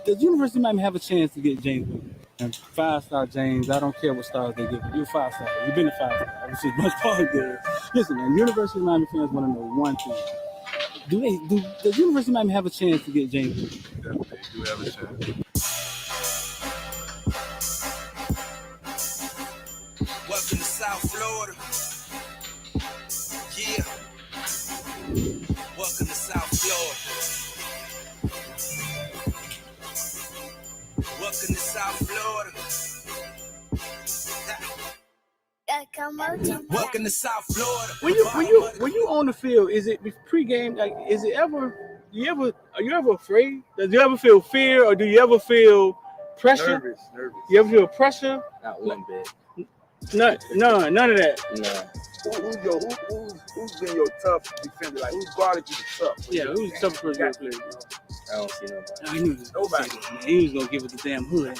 The University might have a chance to get James Williams. And 5-star James, I don't care what stars they give you. You're 5-star. You've been a 5-star. Which is much positive. Listen, man, University of Miami fans want to know one thing. Do the University of Miami have a chance to get James Williams? Definitely do have a chance. Welcome to South Florida. Yeah. Welcome to South Florida. Welcome to South Florida. Welcome to South Florida. When you on the field, is it pregame? Like, is it ever? Are you ever afraid? Does you ever feel fear, or do you ever feel pressure? Nervous. You ever feel pressure? Not one bit. None of that. No. Who's been your tough defender? Like, who's guarded you the tough? Yeah, who's the toughest person to play? I don't see nobody. I knew this. Nobody. Man. He was gonna give it the damn hood.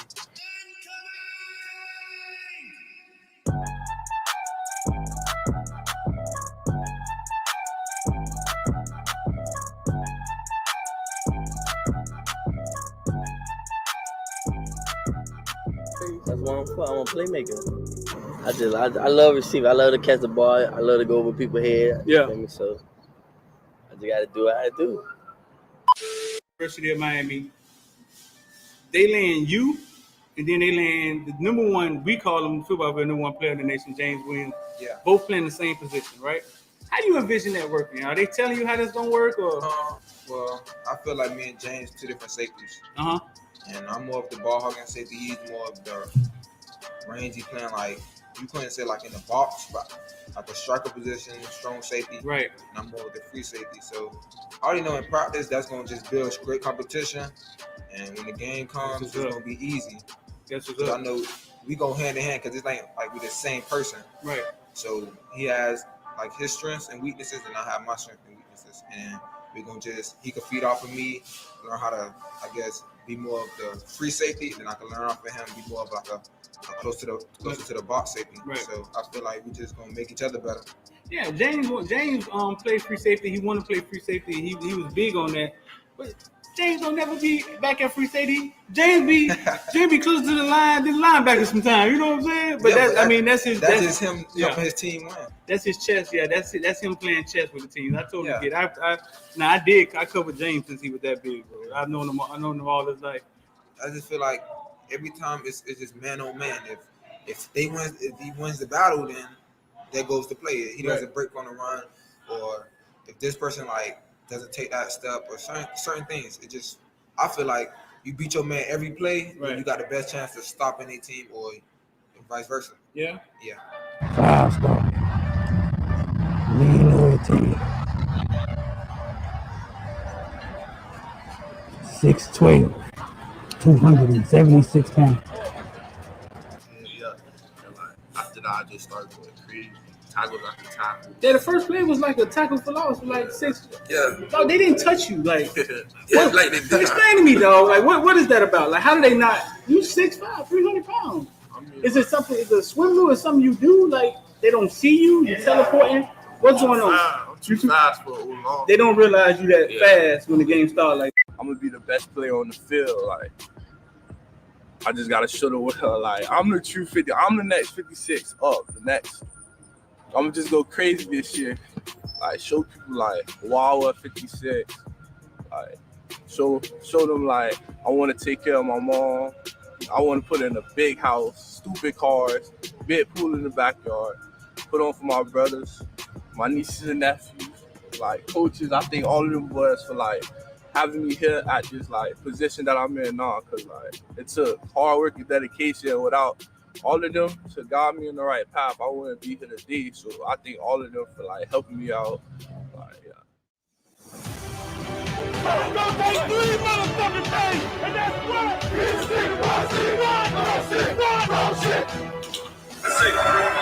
That's what I'm for. I'm a playmaker. I love receiving. I love to catch the ball. I love to go over people's head. Yeah. You know, so I just gotta do what I do. University of Miami, they land you, and then they land the number one. We call him football player, number one player in the nation, James Williams. Yeah. Both playing the same position, right? How do you envision that working? Are they telling you how that's gonna work, or? Well, I feel like me and James two different safeties. Uh-huh. And I'm more of the ball hogging safety. He's more of the rangy playing, like you couldn't say like in the box, but like a striker position, strong safety. Right. And I'm more of the free safety. So I already know in practice that's gonna just build great competition. And when the game comes, it's gonna be easy. That's what's Because up. I know we go hand in hand because it's like we're the same person. Right. So he has like his strengths and weaknesses, and I have my strengths and weaknesses. And we're gonna he can feed off of me, learn how to, I guess, be more of the free safety, then I can learn off of him, be more of like a closer to the box safety. Right. So I feel like we just gonna make each other better. Yeah, James played free safety. He wanted to play free safety. He was big on that. But James don't never be back at free safety. James be closer to the line than the linebacker sometimes. You know what I'm saying? But that's just him helping his team win. That's his chess. Yeah, that's him playing chess with the team. I totally get it. I covered James since he was that big, bro. I've known him all his life. I just feel like every time it's just man on man. If he wins the battle, then there goes the play. He doesn't break on the run, or if this person like doesn't take that step, or certain things. It just, I feel like you beat your man every play, then you got the best chance to stop any team, or vice versa. Yeah. Yeah. 5-star. Lean loyalty. 6'12", 276 pounds. Yeah. After that, I just started going crazy. Tackles after tackle. Yeah, the first play was like a tackle for loss, for like 6. Yeah. No, they didn't touch you. Like, Like they did. Explain to me, though. Like, what is that about? Like, how do they not? You 6'5", 300 pounds. Is it something? Is it a swim move or something you do? Like, they don't see you? You're teleporting? What's going on? I'm too fast for long. They don't realize you that fast when the game starts. Like, I'm gonna be the best player on the field. Like, I just gotta show the world. Like, I'm the true 50. I'm the next 56 up. The next. I'm gonna just go crazy this year. Like, show people like, wow, at 56. Like, show them like I want to take care of my mom. I want to put in a big house, stupid cars, big pool in the backyard. Put on for my brothers, my nieces and nephews, like coaches. I think all of them boys for like having me here at this like position that I'm in now, cause like it took hard work and dedication. Without all of them to guide me in the right path, I wouldn't be here today. So I think all of them for like helping me out. Like, yeah. It's gonna take 3 motherfucking days, and that's what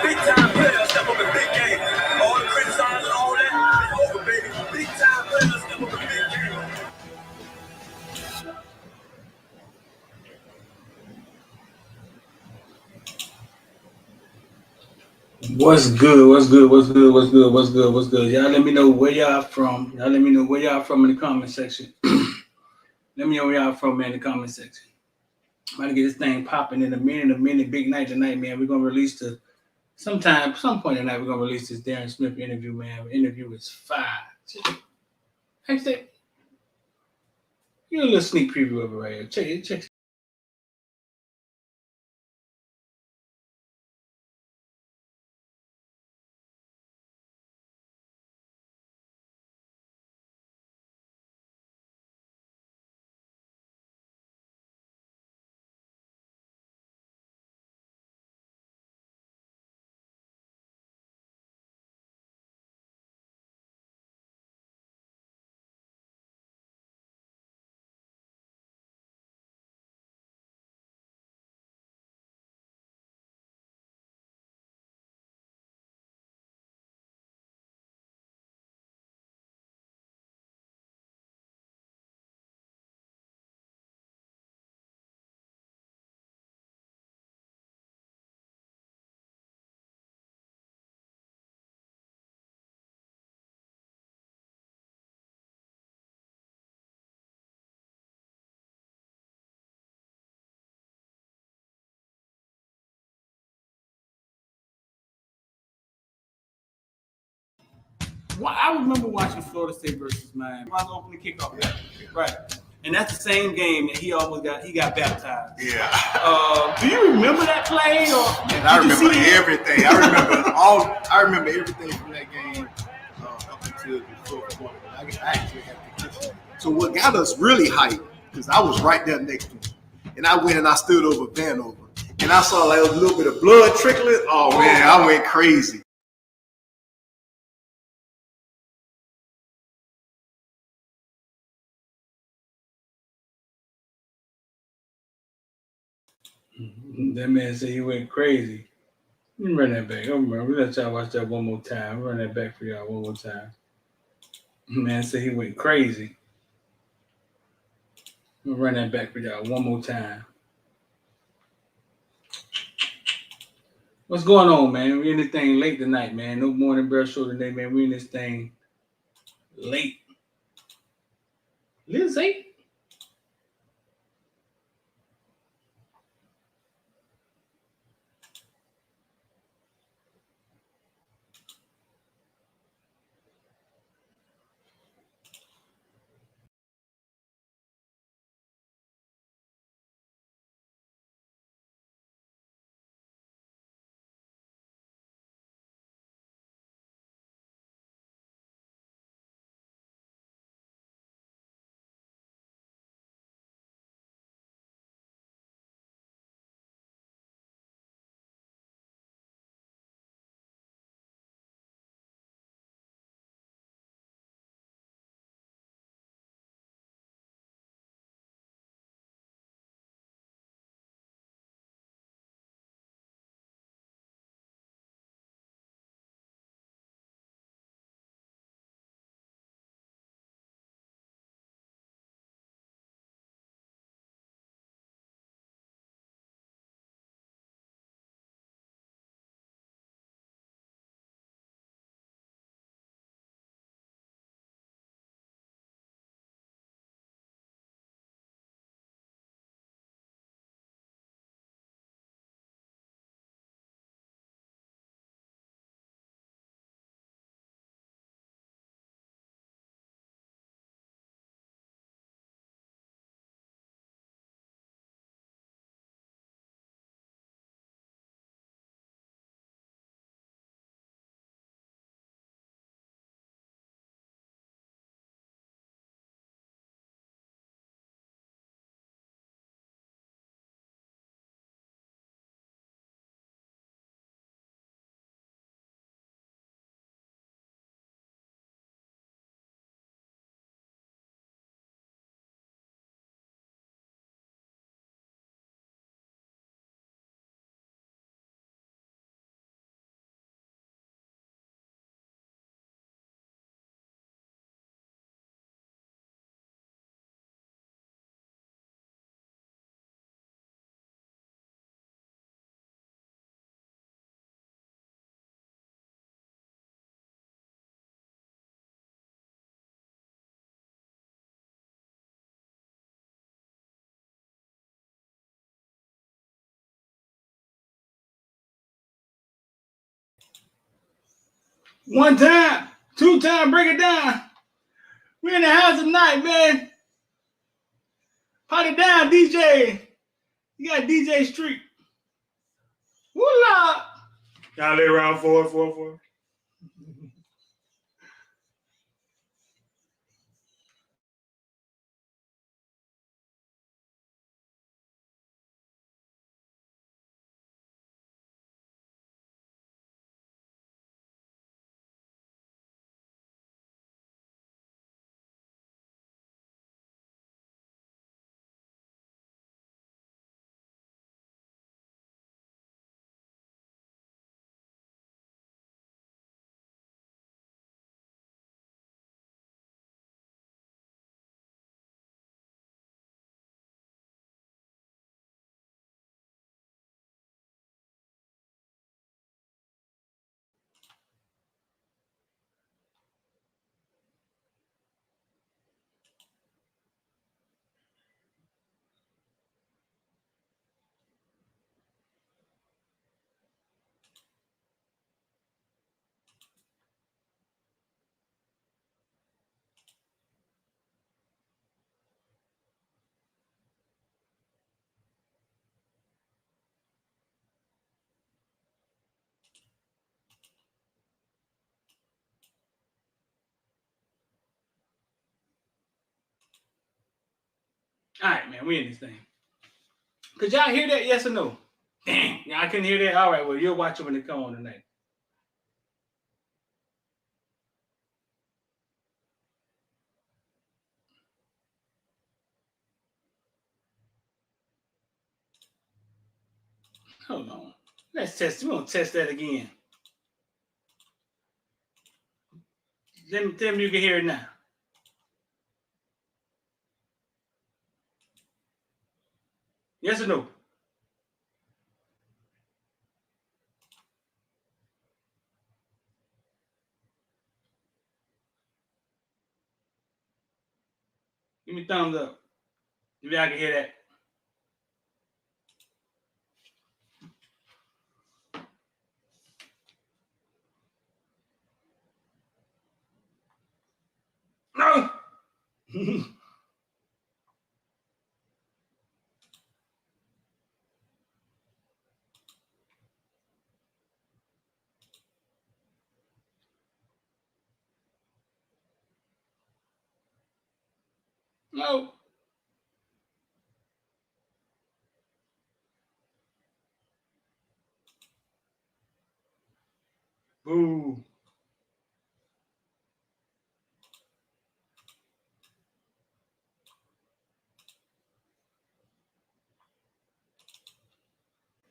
Big time players step up in big game. All the criticize and all that, it's over, baby. Big time players step up in big game. what's good? Y'all let me know where y'all from. In the comment section. Let Let me know where y'all from, man, in the comment section. I'm about to get this thing popping in a minute. Big night tonight, man. We're gonna release some point tonight. We're gonna release this Darren Smith interview, man. The interview is fire. Actually, you a little sneak preview of it right here. Check. Well, I remember watching Florida State versus Miami. I was opening kickoff. Right. And that's the same game that he got baptized. Yeah. Do you remember that play? And I remember everything. I remember everything from that game up until the fourth quarter. I actually had to kiss him. So what got us really hyped, because I was right there next to him. And I went and I stood over Vanover. And I saw like a little bit of blood trickling. Oh man, I went crazy. That man said he went crazy. Let me run that back. I remember. Let y'all watch that one more time. Run that back for y'all one more time. Man said he went crazy. I'm gonna run that back for y'all one more time. What's going on, man? We in this thing late tonight, man. No morning breath show today, man. We in this thing late. Lizzie? One time, two time, break it down. We in the house tonight, man. Party down, DJ. You got DJ Street. Woola. Y'all lay around 4. All right, man, we in this thing. Could y'all hear that? Yes or no? Damn, yeah, I couldn't hear that. All right, well, you'll watch it when it come on tonight. Hold on. Let's test. We're gonna test that again. Tell me you can hear it now. Yes or no? Give me a thumbs up. If y'all can hear that. No. No. Boo.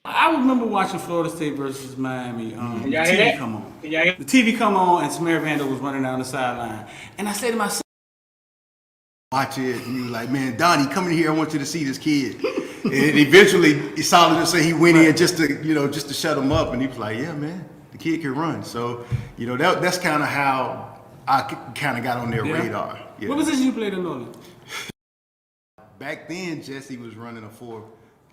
I remember watching Florida State versus Miami. The TV come on. The TV come on, and Samir Vandal was running down the sideline. And I say to myself, watch it, and he was like, man, Donnie, come in here, I want you to see this kid. And eventually, Solomon said he went in just to shut him up, and he was like, yeah, man, the kid can run. So, that's kind of how I kind of got on their radar. Yeah. What position you played in Northern? Back then, Jesse was running a 4-5,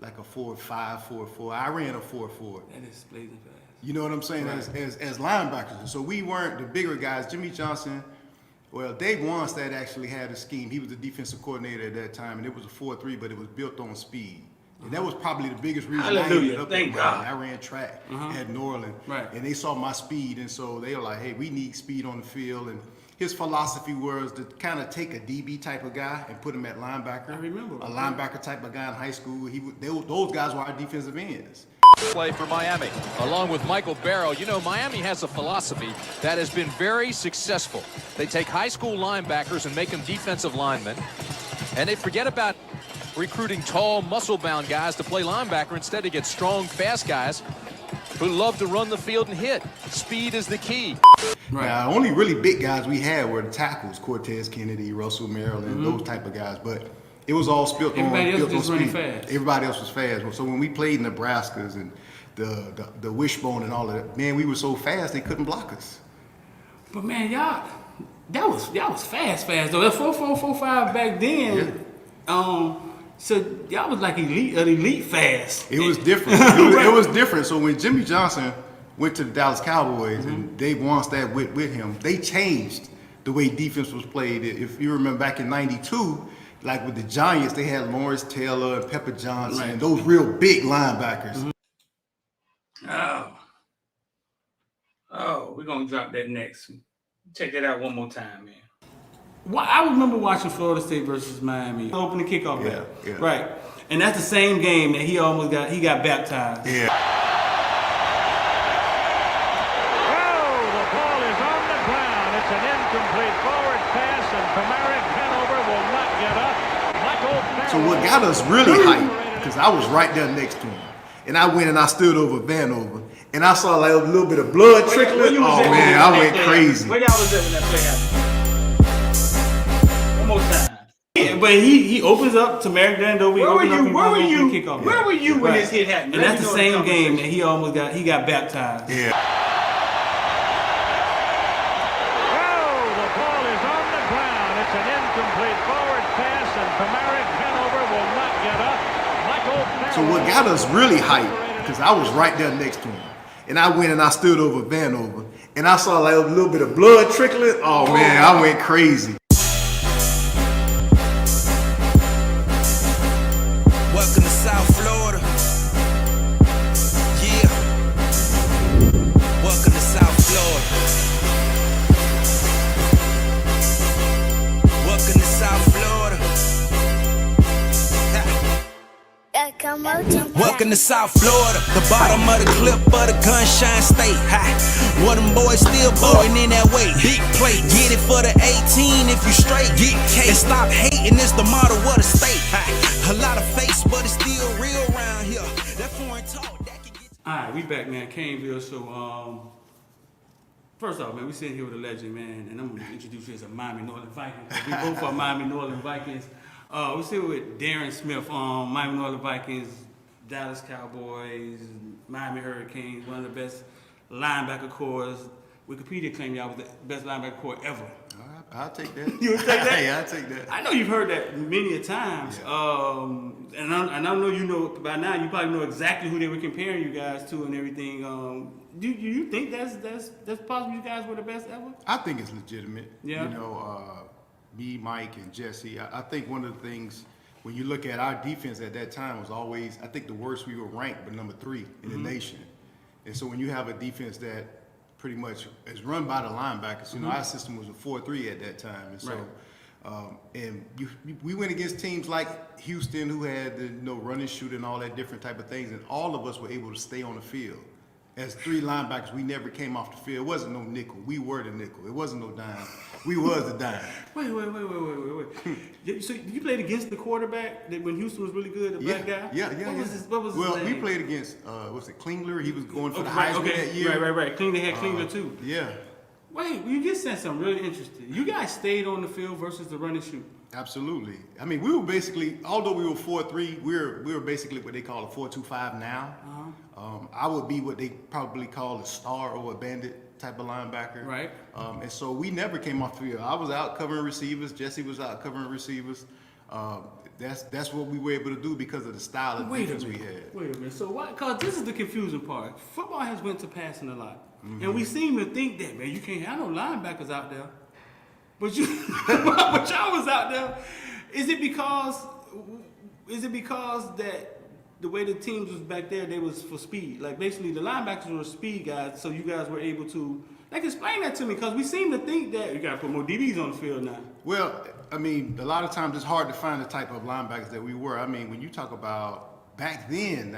4-4. I ran a 4-4. That is blazing fast. You know what I'm saying? Right. As linebackers. So we weren't the bigger guys. Jimmy Johnson, well, Dave Wanstead actually had a scheme. He was the defensive coordinator at that time, and it was a 4-3, but it was built on speed. And that was probably the biggest reason I ended up there. I ran track at New Orleans, and they saw my speed, and so they were like, hey, we need speed on the field. And his philosophy was to kind of take a DB type of guy and put him at linebacker. I remember. A linebacker type of guy in high school. Those guys were our defensive ends. Play for Miami, along with Michael Barrow. Miami has a philosophy that has been very successful. They take high school linebackers and make them defensive linemen, and they forget about recruiting tall, muscle-bound guys to play linebacker. Instead, they get strong, fast guys who love to run the field and hit. Speed is the key. Right. Now, only really big guys we had were the tackles, Cortez Kennedy, Russell Maryland, those type of guys. But it was all built on speed. Fast. Everybody else was fast. So when we played Nebraskas and the wishbone and all of that, man, we were so fast they couldn't block us. But man, y'all was fast though. That 4-4, 4-5 back then. Yeah. So y'all was like elite fast. It was different. It was different. So when Jimmy Johnson went to the Dallas Cowboys, and Dave Wannstedt went with him. They changed the way defense was played. If you remember back in '92, like with the Giants, they had Lawrence Taylor and Pepper Johnson, and those real big linebackers. Oh, we're gonna drop that next. Check that out one more time, man. Well, I remember watching Florida State versus Miami. Opening kickoff back. Yeah. Right. And that's the same game that he got baptized. Yeah. Oh, the ball is on the ground. It's an incomplete forward pass, and Kamaric Hanover will not get up. So what got us really hyped, because I was right there next to him, and I went and I stood over Vanover, and I saw like a little bit of blood trickling. Oh man, I went crazy. Where y'all was at when that play happened? One more time. Yeah, but he opens up to Merrick Dandover. Where were you when this hit happened? And that's the same game that he got baptized. Yeah. Oh, the ball is on the ground. It's an incomplete forward pass, and Kamaric Hanover will not get up. So what got us really hyped, because I was right there next to him, and I went and I stood over Vanover, and I saw like a little bit of blood trickling. Oh man, I went crazy. Welcome to South Florida. Yeah. Welcome to South Florida. Welcome to South Florida. Welcome to South Florida, the bottom of the clip of the Gunshine State. What them boys still boring in that way. Big play, get it for the 18 if you straight. Get K and stop hating, it's the motto of the state. A lot of face, but it's still real around here. That foreign talk that can get. All right, we back, man. Caneville. So, first off, man, we sitting here with a legend, man, and I'm gonna introduce you as a Miami Northern Viking. We both are Miami Northern Vikings. We sit with Darren Smith, Miami Northern Vikings, Dallas Cowboys, Miami Hurricanes, one of the best linebacker corps. Wikipedia claimed y'all was the best linebacker corps ever. I'll take that. You would take that? Yeah, I'll take that. I know you've heard that many a times. Yeah. And I know you know by now. You probably know exactly who they were comparing you guys to and everything. Do you think that's possible? You guys were the best ever? I think it's legitimate. Yeah. You know, me, Mike, and Jesse. I think one of the things when you look at our defense at that time was always, I think the worst we were ranked, but number 3 in the nation. And so when you have a defense that pretty much is run by the linebackers, you know, our system was a 4-3 at that time. And so, we went against teams like Houston who had the run and shoot and all that different type of things, and all of us were able to stay on the field. As 3 linebackers, we never came off the field. It wasn't no nickel. We were the nickel. It wasn't no dime. We was the dime. Wait. So you played against the quarterback that when Houston was really good, the black guy? Yeah. What was his name? We played against, what's it, Klingler? He was going for the Heisman that year. Right. Klingler had Klingler too. Yeah. Wait, you just said something really interesting. You guys stayed on the field versus the run and shoot. Absolutely. I mean, we were basically, although we were 4-3, we were basically what they call a 4-2-5 now. I would be what they probably call a star or a bandit type of linebacker. Right. And so we never came off the field. I was out covering receivers. Jesse was out covering receivers. That's what we were able to do because of the style of defense we had. Wait a minute. So why? Because this is the confusing part. Football has went to passing a lot, and we seem to think that, man, you can't have no linebackers out there. But but y'all was out there. Is it because that the way the teams was back there, they was for speed? Like basically the linebackers were speed guys, so you guys were able to explain that to me, because we seem to think that you gotta put more DBs on the field now. Well, I mean, a lot of times it's hard to find the type of linebackers that we were. I mean, when you talk about back then,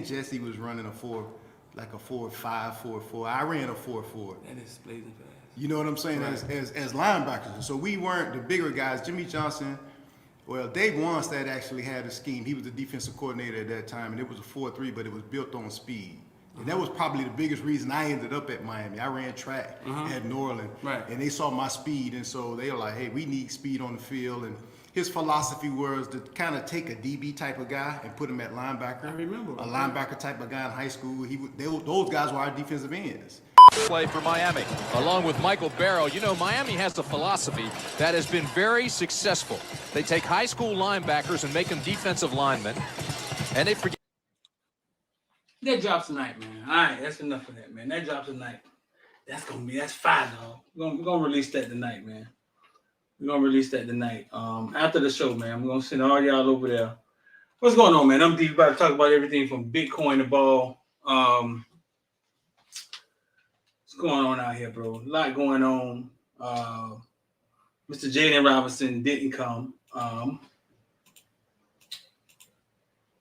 Jesse was running a 4-5, 4-4. I ran a 4-4. That is blazing fast. You know what I'm saying? Right. As linebackers. So we weren't the bigger guys. Jimmy Johnson, well, Dave Wannstedt actually had a scheme. He was the defensive coordinator at that time, and it was a 4-3, but it was built on speed. And that was probably the biggest reason I ended up at Miami. I ran track at New Orleans, and they saw my speed, and so they were like, hey, we need speed on the field. And his philosophy was to kind of take a DB type of guy and put him at linebacker. I remember. A linebacker type of guy in high school. Those guys were our defensive ends. Play for Miami, along with Michael Barrow. You know, Miami has a philosophy that has been very successful. They take high school linebackers and make them defensive linemen, and they forget. That drops tonight, man. All right, that's enough of that, man. That drops tonight. That's fire, dog. We're gonna release that tonight, man. We're gonna release that tonight. After the show, man. We're gonna send all y'all over there. What's going on, man? I'm deep about to talk about everything from Bitcoin to ball. What's going on out here, bro? A lot going on. Mr. Jaden Robinson didn't come.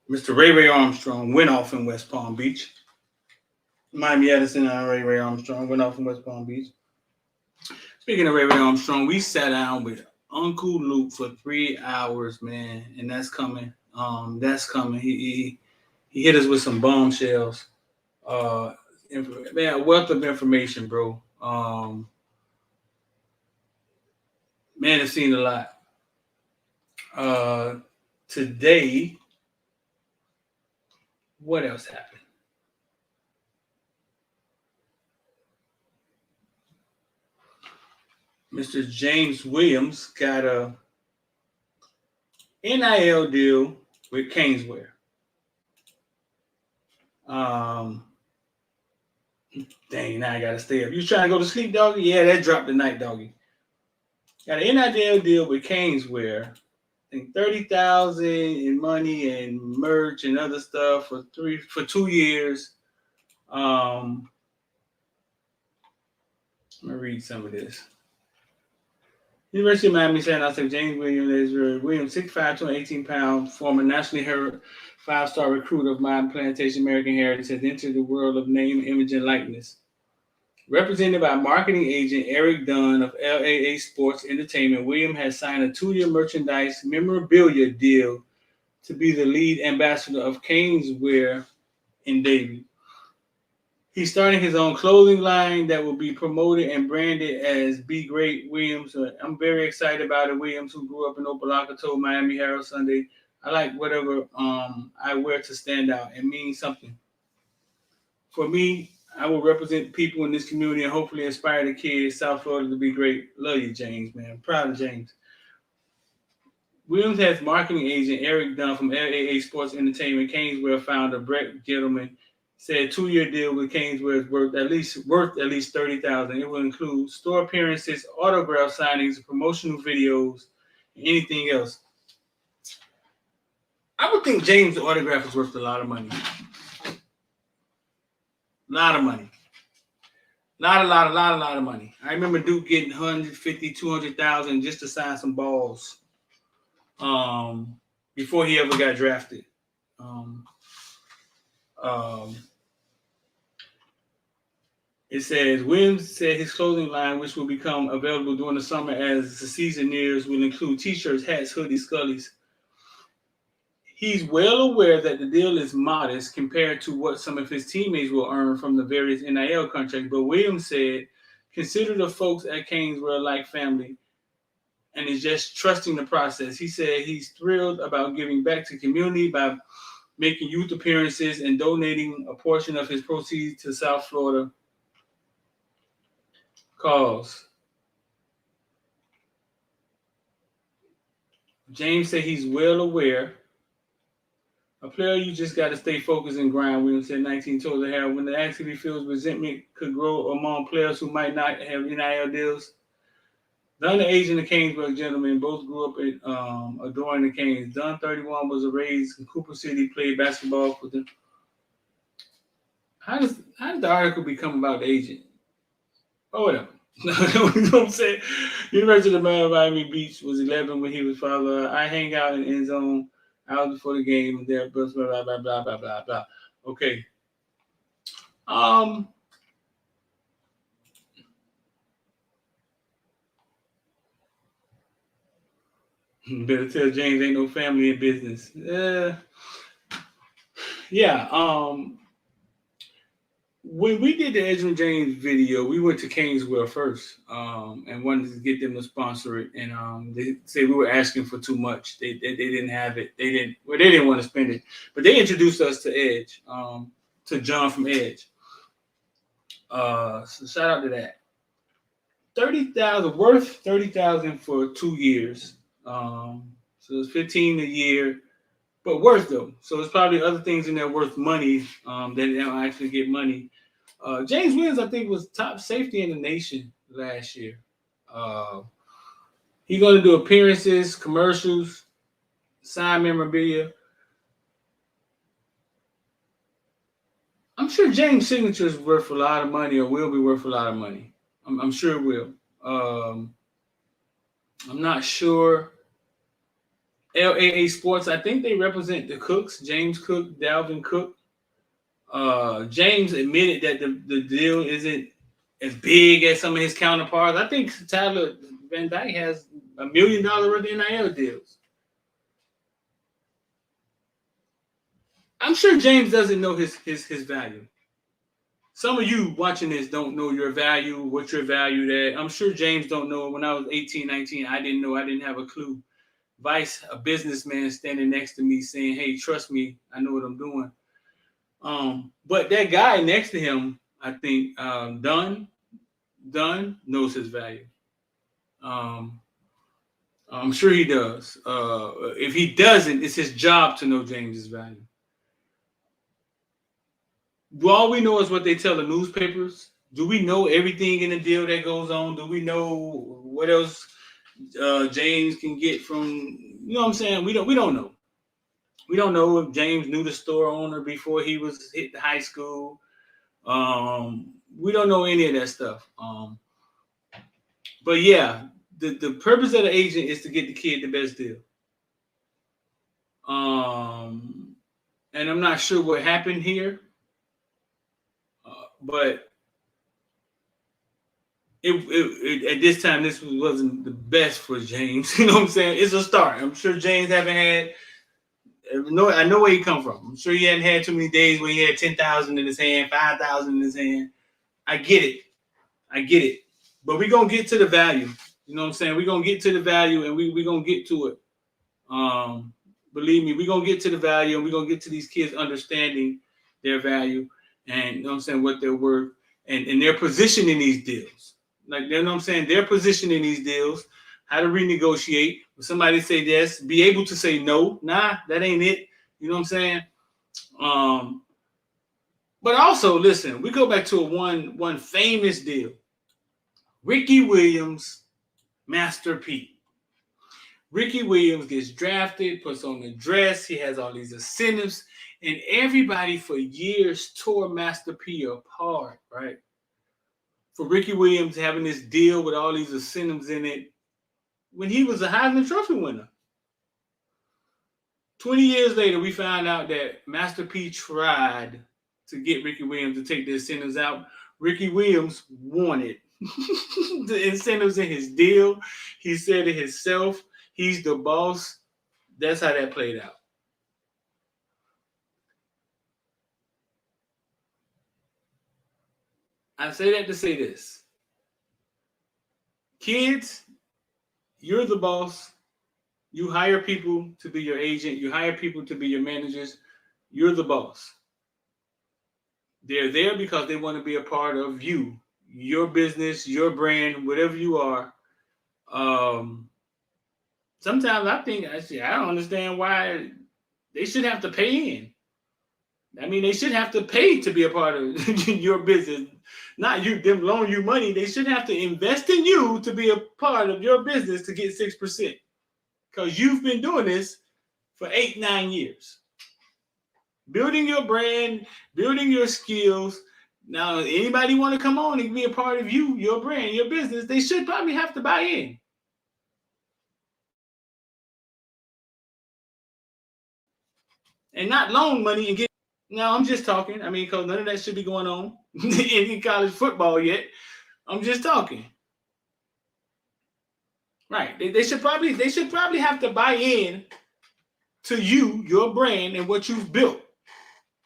Mr. Ray Armstrong went off in West Palm Beach. Miami Edison and Ray Armstrong went off in West Palm Beach. Speaking of Ray Armstrong, we sat down with Uncle Luke for 3 hours, man, and that's coming. That's coming. He hit us with some bombshells. Man, a wealth of information, bro. Man, I've seen a lot. Today, what else happened? Mr. James Williams got a NIL deal with Kingswear. Dang, now I gotta stay up. You trying to go to sleep, doggy? Yeah, that dropped tonight, doggy. Got an NIL deal with Kingswear. I think $30,000 in money and merch and other stuff for 2 years. I'm gonna read some of this. University of Miami San Jose, James Williams, 6'5", 218 pounds, former nationally heard 5-star recruit of Miami Plantation American Heritage, has entered the world of name, image, and likeness. Represented by marketing agent Eric Dunn of LAA Sports Entertainment, William has signed a 2-year merchandise memorabilia deal to be the lead ambassador of Kingswear in Davie. He's starting his own clothing line that will be promoted and branded as Be Great Williams. I'm very excited about it. Williams, who grew up in Opelika, told Miami Herald Sunday, I like whatever I wear to stand out. It means something. For me, I will represent people in this community and hopefully inspire the kids, South Florida, to be great. Love you, James, man. Proud of James. Williams has marketing agent Eric Dunn from LAA Sports Entertainment. Kingswear founder Brett Gentleman said 2-year deal with Kingswear is worth at least $30,000. It will include store appearances, autograph signings, promotional videos, and anything else. I would think James' autograph is worth a lot of money. A lot of money. A lot of money. I remember Duke getting $150,000, $200,000 just to sign some balls before he ever got drafted. It says, Williams said his clothing line, which will become available during the summer as the season nears, will include t-shirts, hats, hoodies, scullies. He's well aware that the deal is modest compared to what some of his teammates will earn from the various NIL contracts, but Williams said, consider the folks at Kingswear like family and is just trusting the process. He said he's thrilled about giving back to the community by making youth appearances and donating a portion of his proceeds to South Florida cause. James said he's well aware. A player, you just got to stay focused and grind. Williams said 19 told the Herald when the activity feels resentment could grow among players who might not have NIL deals. Dunn, the agent of Kingsburg gentlemen, both grew up in adoring the Canes. Dunn, 31, was raised in Cooper City, played basketball for them. How does the article become about the agent? Oh, whatever. You know what I'm saying? University of Miami Beach was 11 when he was father. I hang out in the end zone hours before the game and there, blah, blah, blah, blah, blah, blah, blah. Okay. Better tell James ain't no family in business. When we did the Edwin James video, we went to Kingswear first and wanted to get them to sponsor it. And they said we were asking for too much. They didn't have it. They didn't want to spend it. But they introduced us to Edge, to John from Edge. So shout out to that. $30,000 for 2 years. So it's $15,000 a year, but worth though. So it's probably other things in there worth money that they don't actually get money. James Williams, I think, was top safety in the nation last year. He's going to do appearances, commercials, sign memorabilia. I'm sure James' signature is worth a lot of money, or will be worth a lot of money. I'm sure it will. I'm not sure. LAA Sports, I think they represent the Cooks, James Cook, Dalvin Cook. James admitted that the deal isn't as big as some of his counterparts. I think Tyler Van Dyke has $1 million worth of NIL deals. I'm sure James doesn't know his value. Some of you watching this don't know your value, what you're valued at. I'm sure James don't know. When I was 18, 19, I didn't know. I didn't have a clue. Vice, a businessman standing next to me saying, hey, trust me, I know what I'm doing. But that guy next to him, I think, Dunn knows his value. I'm sure he does. If he doesn't, it's his job to know James's value. All we know is what they tell the newspapers. Do we know everything in the deal that goes on? Do we know what else James can get from? You know what I'm saying? We don't know. We don't know if James knew the store owner before he was hit the high school. We don't know any of that stuff. But yeah, the purpose of the agent is to get the kid the best deal. And I'm not sure what happened here, but it at this time this wasn't the best for James. You know what I'm saying? It's a start. I'm sure James haven't had. I know where he come from. I'm sure he hadn't had too many days where he had 10,000 in his hand, 5,000 in his hand. I get it. But we're gonna get to the value. You know what I'm saying? We're gonna get to the value, and we're gonna get to it. Believe me, we're gonna get to the value, and we're gonna get to these kids understanding their value and, you know what I'm saying, what they're worth and their position in these deals. Like, you know what I'm saying? Their position in these deals, how to renegotiate. When somebody say yes, be able to say no. Nah, that ain't it. You know what I'm saying? But also, listen, we go back to one famous deal. Ricky Williams, Master P. Ricky Williams gets drafted, puts on the dress. He has all these incentives. And everybody for years tore Master P apart, right? For Ricky Williams having this deal with all these incentives in it when he was a Heisman Trophy winner. 20 years later, we found out that Master P tried to get Ricky Williams to take the incentives out. Ricky Williams wanted the incentives in his deal. He said it himself. He's the boss. That's how that played out. I say that to say this. Kids, you're the boss. You hire people to be your agent. You hire people to be your managers. You're the boss. They're there because they want to be a part of you, your business, your brand, whatever you are. Sometimes I think, I don't understand why they should have to pay in. I mean, they should have to pay to be a part of your business. Not you, them loan you money. They should have to invest in you to be a part of your business to get 6%. Because you've been doing this for 8-9 years. Building your brand, building your skills. Now, anybody want to come on and be a part of you, your brand, your business, they should probably have to buy in. And not loan money and get. Now, I'm just talking. I mean, because none of that should be going on in college football yet. I'm just talking. Right. They should probably have to buy in to you, your brand, and what you've built.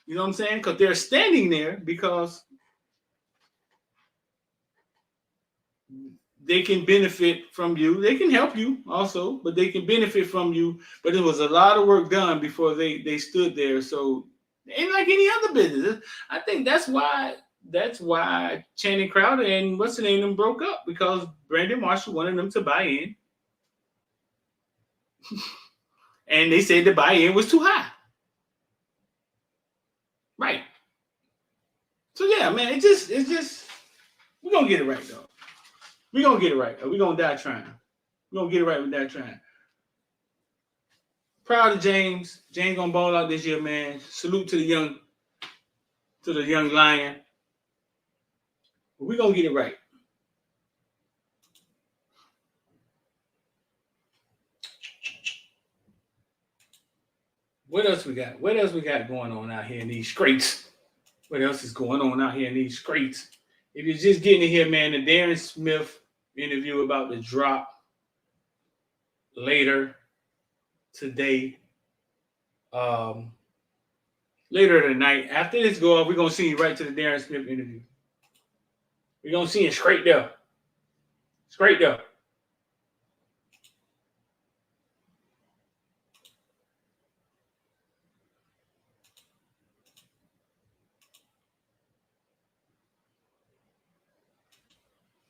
You know what I'm saying? Because they're standing there because they can benefit from you. They can help you also, but they can benefit from you. But it was a lot of work done before they stood there. So it ain't like any other business. I think that's why Channing Crowder and what's the name them broke up, because Brandon Marshall wanted them to buy in. And they said the buy-in was too high. Right. So yeah, man, it's just we're gonna get it right though. We're gonna get it right. We're gonna die trying. We're gonna get it right with that trying. Proud of James. James gonna ball out this year, man. Salute to the young lion. We're gonna get it right. What else we got? What else we got going on out here in these streets? What else is going on out here in these streets? If you're just getting in here, man, the Darren Smith interview about the drop later today. Later tonight. After this go off, we're gonna see you right to the Darren Smith interview. We're gonna see him straight there. Straight there.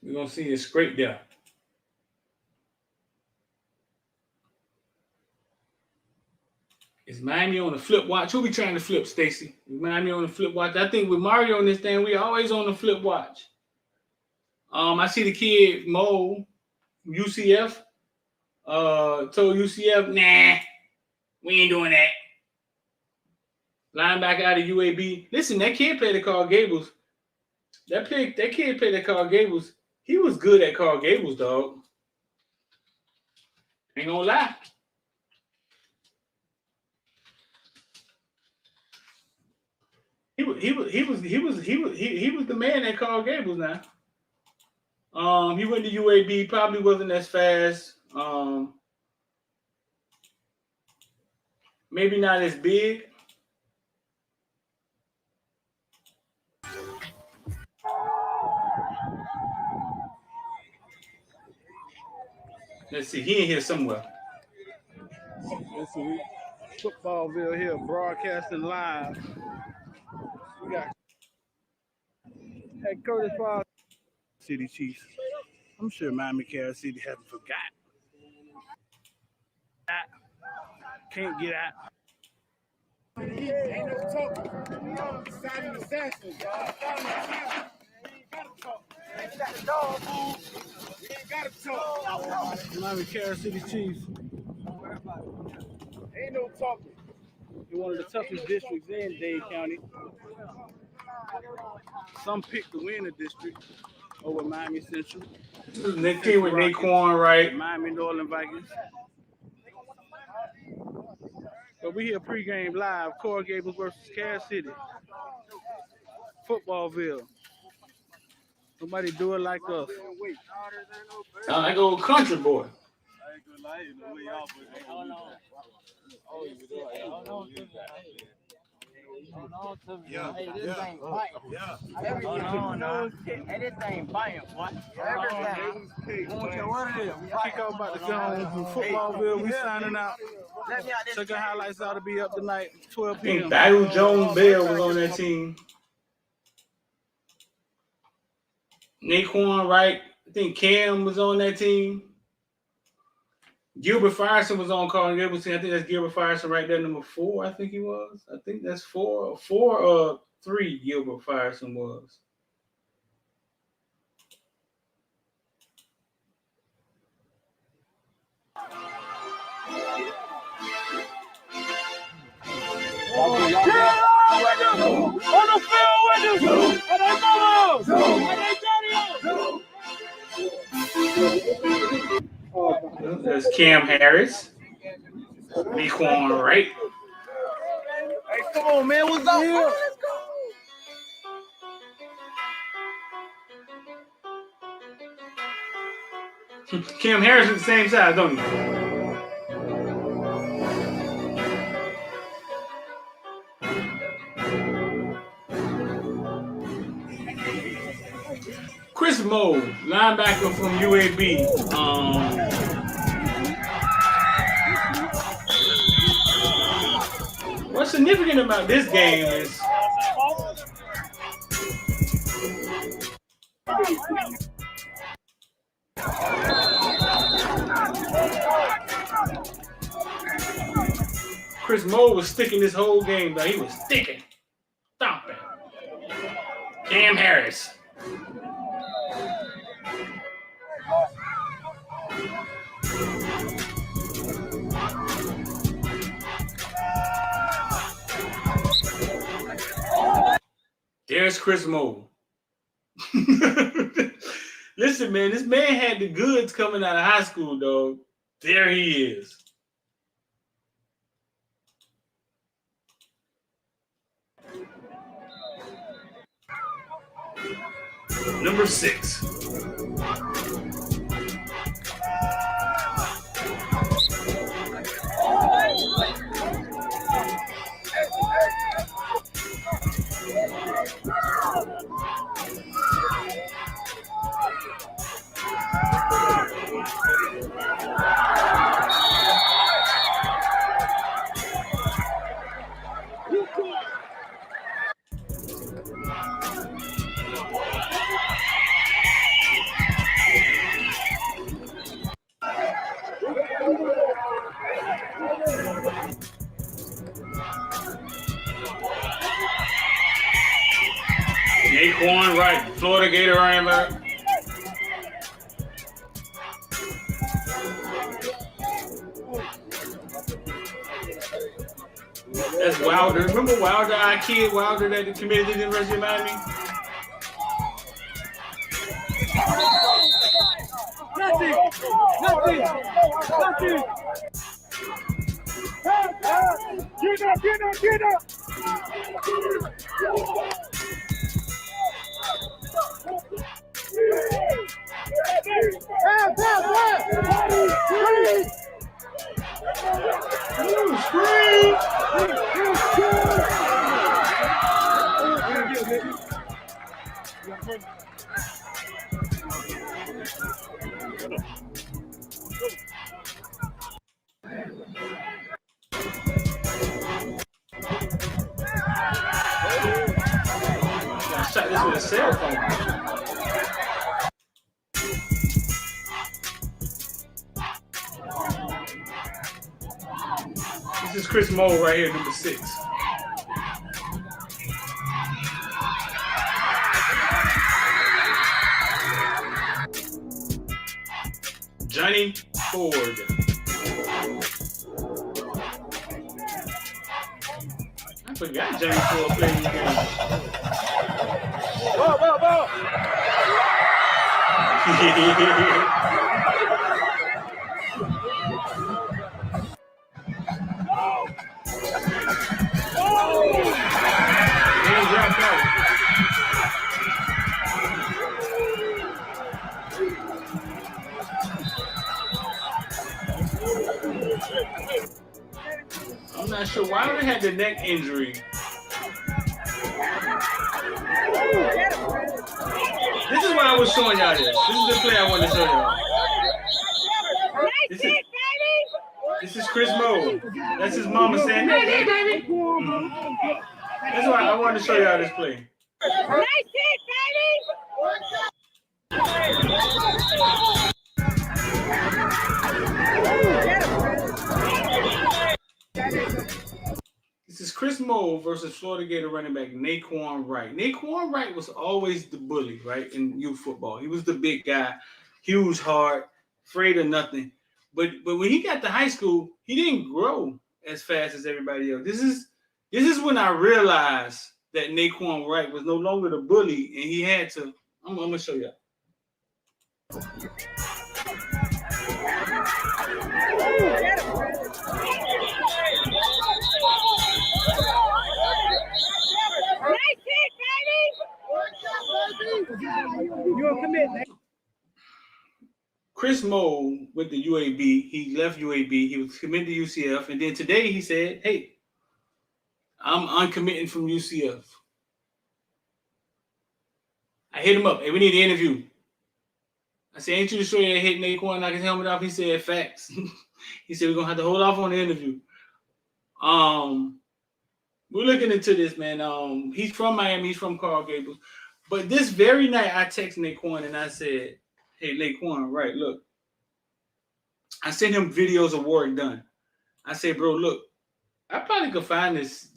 We're gonna see it straight there. Is Miami on the flip watch? Who we trying to flip, Stacy? Is Miami on the flip watch? I think with Mario on this thing, we always on the flip watch. I see the kid Mo from UCF. Told UCF, nah, we ain't doing that. Linebacker out of UAB. Listen, that kid played at Carl Gables. That kid played at Carl Gables. He was good at Carl Gables, dog. Ain't gonna lie. He was the man at Carl Gables now. He went to UAB, probably wasn't as fast. Maybe not as big. Let's see, he in here somewhere. Let's see, Footballville here, broadcasting live. We got Curtis Fox, City Chiefs. I'm sure Miami Kansas City hasn't forgot. Can't get out. Ain't no talking. Signing assassins, y'all. Ain't got to talk. We ain't got to talk. Miami Kansas City Chiefs. Ain't no talking. You're one of the toughest districts in Dade County. Some pick to win the district over Miami Central. Nick T with Naquan, right? Miami Northern Vikings. But we here pregame live. Coral Gables versus Cass City. Footballville. Nobody do it like us. Sound like old country boy. Yeah. Hey, this thing biting. Hey, this thing biting, boy. Everything. Kick off about to go on from Footballville. We signing out. Check out highlights ought to be up tonight, 12 I p.m. think Battle Jones Bell was on that team. Naquan Wright. I think Cam was on that team. Gilbert Firestone was on Carl Gables. I think that's Gilbert Firestone right there, number 4. I think he was. I think that's 4 or 3. Gilbert Firestone was. On the field with us! And they move! And they There's Cam Harris. Naquan Wright. Hey, come on, man. What's up? Yeah. Let's go. Cam Harris is the same size, don't you? Chris Moe, linebacker from UAB. What's significant about this game is Chris Moore was sticking this whole game, but he was sticking. Stomping. Cam Harris. There's Chris Moore. Listen, man, this man had the goods coming out of high school, dog. There he is. Number 6. Naquan Wright, Florida Gator running back. That's Wilder. Remember Wilder, our kid Wilder that committed to the University of Miami? Nothing. Get up. I shot this with a cell phone. This is Chris Moore right here, number 6. Johnny Ford. I forgot Johnny Ford played this game. Whoa. I'm not sure why they had the neck injury. This is why I was showing y'all this. This is the play I wanted to show y'all. This is Chris Moore. That's his mama saying, "Hey, baby." That's why I wanted to show y'all this play. This is Chris Moore versus Florida Gator running back Naquan Wright. Naquan Wright was always the bully, right, in youth football. He was the big guy, huge, hard, afraid of nothing. But when he got to high school, he didn't grow as fast as everybody else. This is when I realized that Naquan Wright was no longer the bully, and he had to. I'm gonna show you. Chris Moore went to UAB. He left UAB. He was committed to UCF. And then today he said, "Hey, I'm uncommitting from UCF." I hit him up. "Hey, we need an interview." I said, "Ain't you sure you hit Naquan, knock his helmet off?" He said, "Facts." He said, "We're going to have to hold off on the interview." We're looking into this, man. He's from Miami. He's from Coral Gables. But this very night, I texted Naquan and I said, "Hey, Naquan, right, look." I sent him videos of work done. I said, "Bro, look, I probably could find this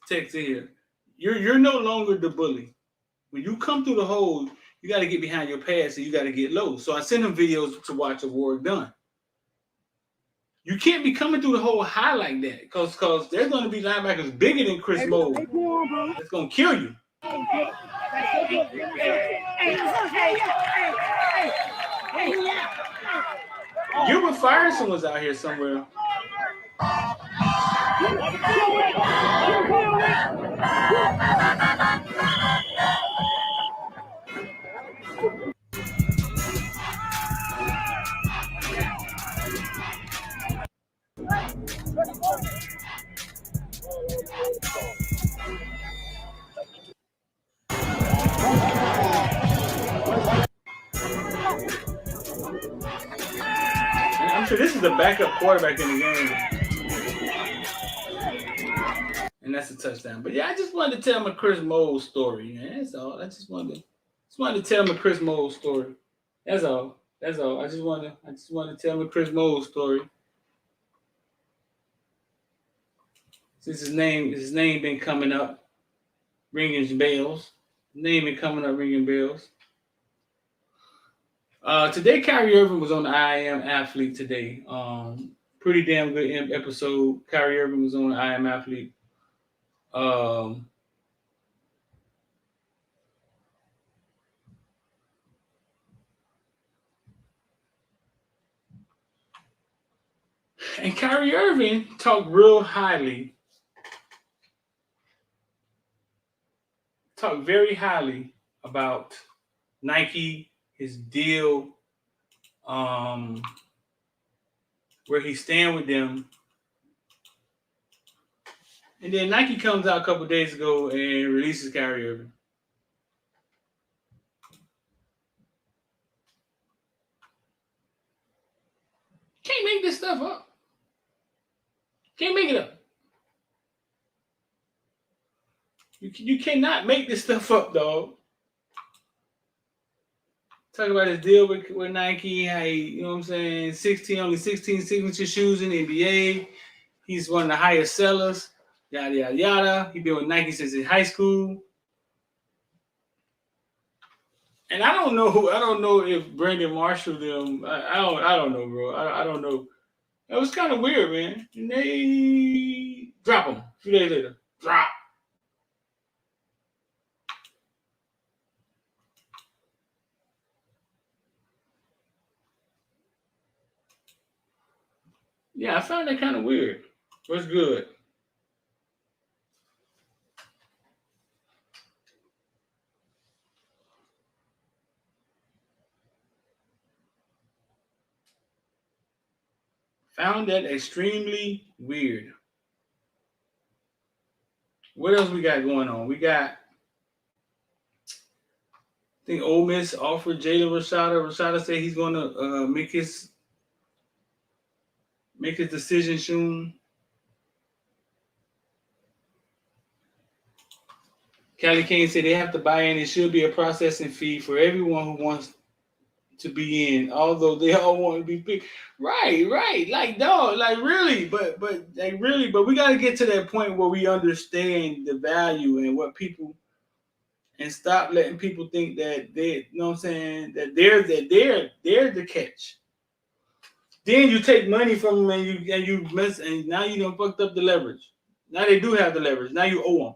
text in here. You're no longer the bully. When you come through the hole, you got to get behind your pads and you got to get low. So I sent him videos to watch of work done. You can't be coming through the hole high like that because there's going to be linebackers bigger than Chris Moore. That's going to kill you. Gilbert Firestone was out here somewhere. I'm sure this is the backup quarterback in the game. And that's a touchdown. But yeah, I just wanted to tell my Chris Moore story, man. That's all. I just wanted to tell my Chris Moore story. That's all. That's all. I just want to tell my Chris Moore story. Since his name been coming up, ringing bells. His name been coming up, ringing bells. Today, Kyrie Irving was on the I Am Athlete today. Pretty damn good episode. Kyrie Irving was on the I Am Athlete. And Kyrie Irving talked very highly about Nike, his deal, where he stand with them. And then Nike comes out a couple days ago and releases Kyrie Irving. Can't make this stuff up. Can't make it up. You cannot make this stuff up, dog. Talk about his deal with Nike, how he, you know what I'm saying, only 16 signature shoes in the NBA. He's one of the highest sellers, yada, yada, yada. He's been with Nike since in high school. And I don't know if Brandon Marshall them, I don't know, bro. I don't know. That was kind of weird, man. And they drop him a few days later. Drop. Yeah, I found that kind of weird. What's good? Found that extremely weird. What else we got going on? We got, I think Ole Miss offered Jalen Rashada. Rashada said he's going to make his decision soon. Callie Kane said they have to buy in. It should be a processing fee for everyone who wants to be in, although they all want to be big. Right. Like, dog, like really, but we got to get to that point where we understand the value and what people, and stop letting people think that they, you know what I'm saying, that they're the catch. Then you take money from them and you mess, and now you done fucked up the leverage. Now they do have the leverage. Now you owe them.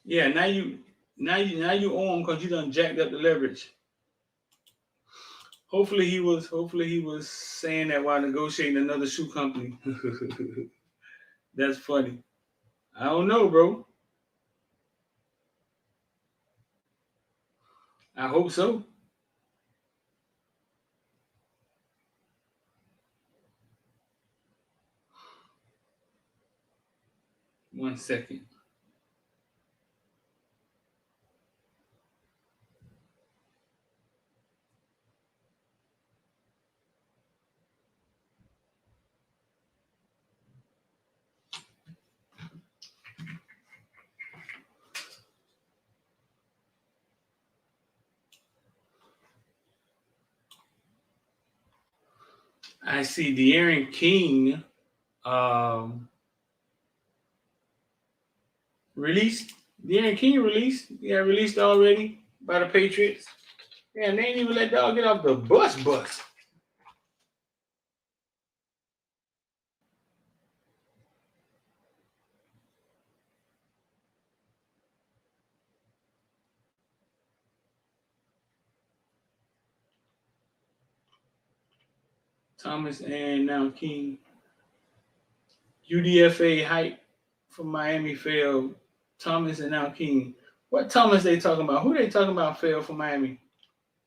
Yeah, now you owe him because you done jacked up the leverage. Hopefully he was saying that while negotiating another shoe company. That's funny. I don't know, bro. I hope so. One second. I see De'Aaron King released. De'Aaron King released. Yeah, released already by the Patriots. Yeah, and they ain't even let dog get off the bus. Thomas and now King. UDFA hype from Miami failed. Thomas and now King. What Thomas they talking about? Who they talking about failed for Miami?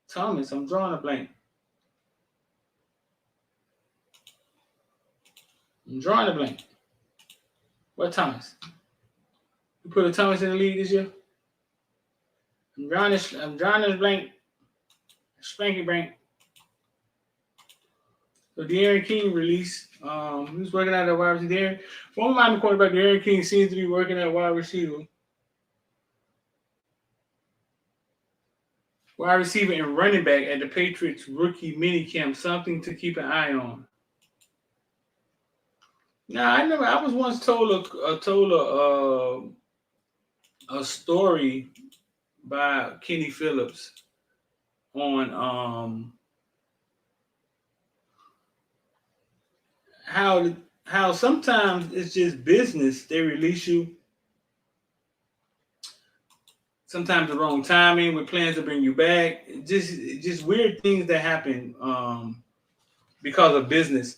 Thomas, I'm drawing a blank. What Thomas? You put a Thomas in the league this year? I'm drawing this blank. Spanky blank. So De'Aaron King released. He was working out at wide receiver. Former Miami quarterback De'Aaron King seems to be working at wide receiver. Wide receiver and running back at the Patriots rookie minicamp. Something to keep an eye on. Now I was once told a story by Kenny Phillips on how sometimes it's just business. They release you sometimes the wrong timing with plans to bring you back. Just weird things that happen because of business.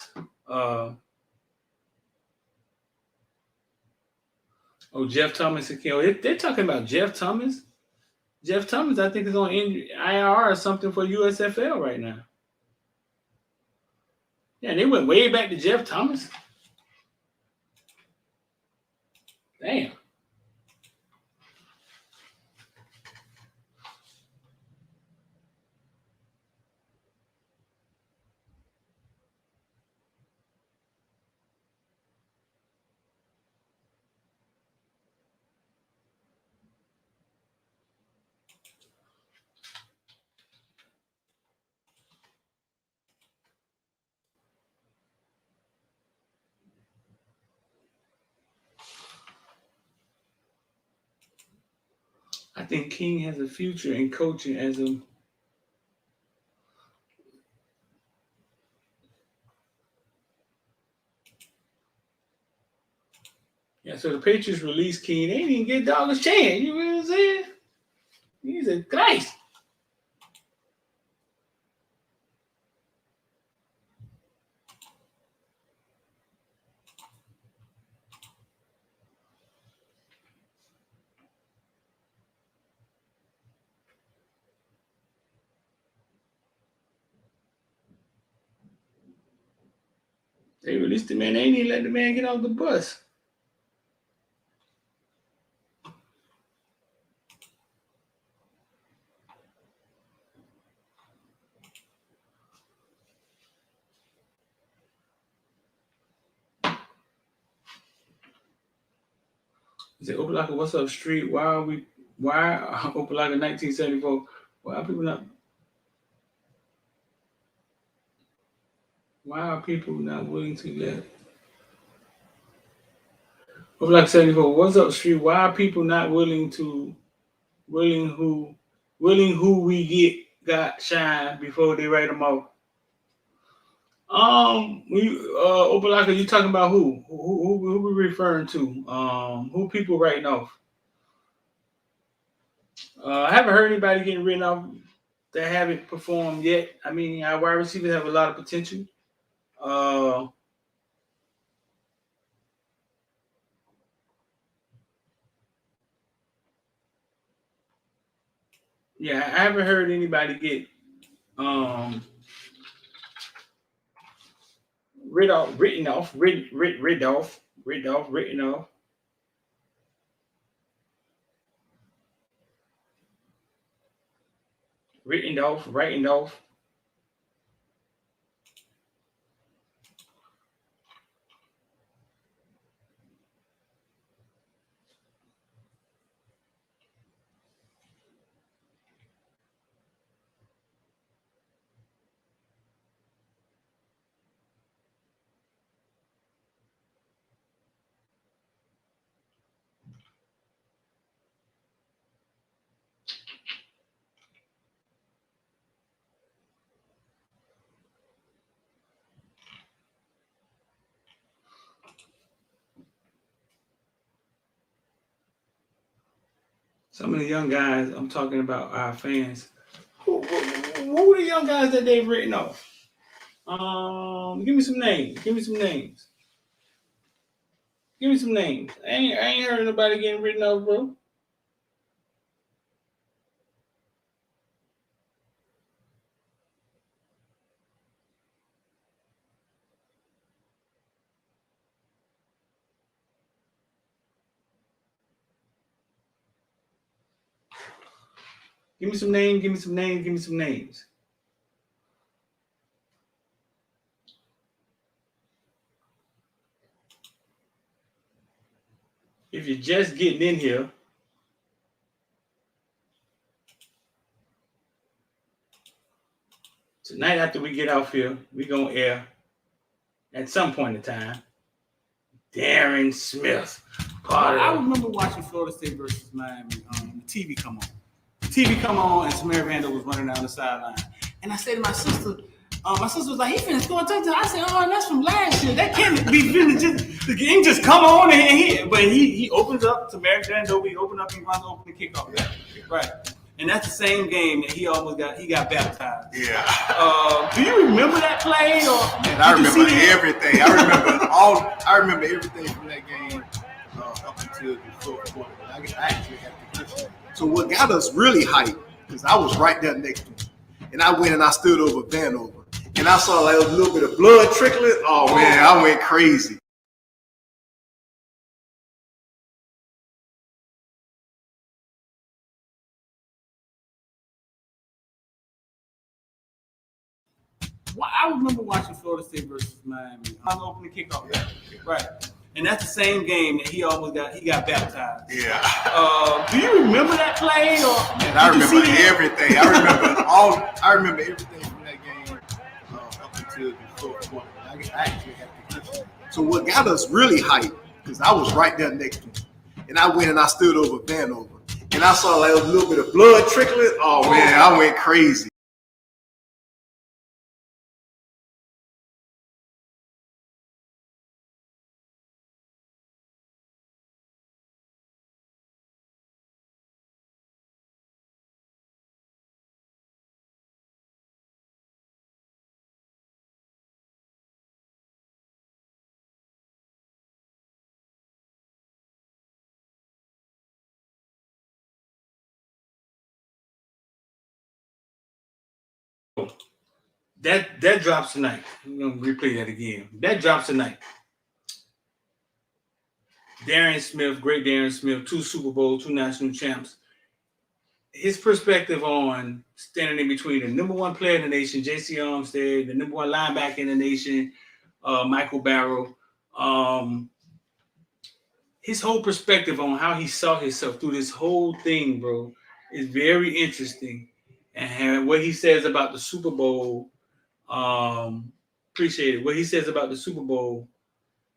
Jeff Thomas and they're talking about Jeff Thomas. Jeff Thomas, I think, is on IR or something for USFL right now. Yeah, they went way back to Jeff Thomas. Damn. I think King has a future in coaching as a so the Patriots released King. They didn't even get dog a chance. You know what I'm saying? He's a Christ. They released the man. They didn't even let the man get off the bus. He said, Opalaka, what's up, street? Why Opalaka 1974? Why are people not willing to let Opalaka 74? What's up, street? Why are people not willing who we get got shine before they write them off? Opalaka, you talking about who? Who we referring to? Who people writing off? I haven't heard anybody getting written off that haven't performed yet. I mean, our wide receivers have a lot of potential. Yeah, I haven't heard anybody get written off. Some of the young guys, I'm talking about our fans. What were the young guys that they've written off? Give me some names. Give me some names. Give me some names. I ain't heard of nobody getting written off, bro. Give me some names. Give me some names. Give me some names. If you're just getting in here, tonight after we get off here, we're going to air at some point in time Darren Smith. I remember watching Florida State versus Miami. The TV come on. The TV come on, and Samir Vandal was running down the sideline. And I said to my sister was like, he finna score a touchdown. I said, oh, that's from last year. That can't be finna the game just come on and hit. But he opens up to Samir Vandal. He runs open the kickoff. Right. And that's the same game that he got baptized. Yeah. Do you remember that play? Man, I remember everything. I remember everything from that game up until the fourth quarter. I actually had to touch it. So what got us really hyped, because I was right there next to him. And I went and I stood over Vanover. And I saw like a little bit of blood trickling. Oh man, I went crazy. I remember watching Florida State versus Miami. I was opening the kickoff. Right. And that's the same game that he got baptized. Yeah. Do you remember that play? Man, I remember everything. I remember everything from that game up until the fourth quarter. I actually had to touch it. So what got us really hyped, because I was right there next to him. And I went and I stood over Vanover. And I saw like a little bit of blood trickling. Oh man, I went crazy. That drops tonight. I'm gonna replay that again. That drops tonight. Darren Smith, great Darren Smith, 2 Super Bowls, 2 national champs. His perspective on standing in between the number 1 player in the nation, J.C. Armstead, the number 1 linebacker in the nation, Michael Barrow. His whole perspective on how he saw himself through this whole thing, bro, is very interesting. And what he says about the Super Bowl, appreciate it. What he says about the Super Bowl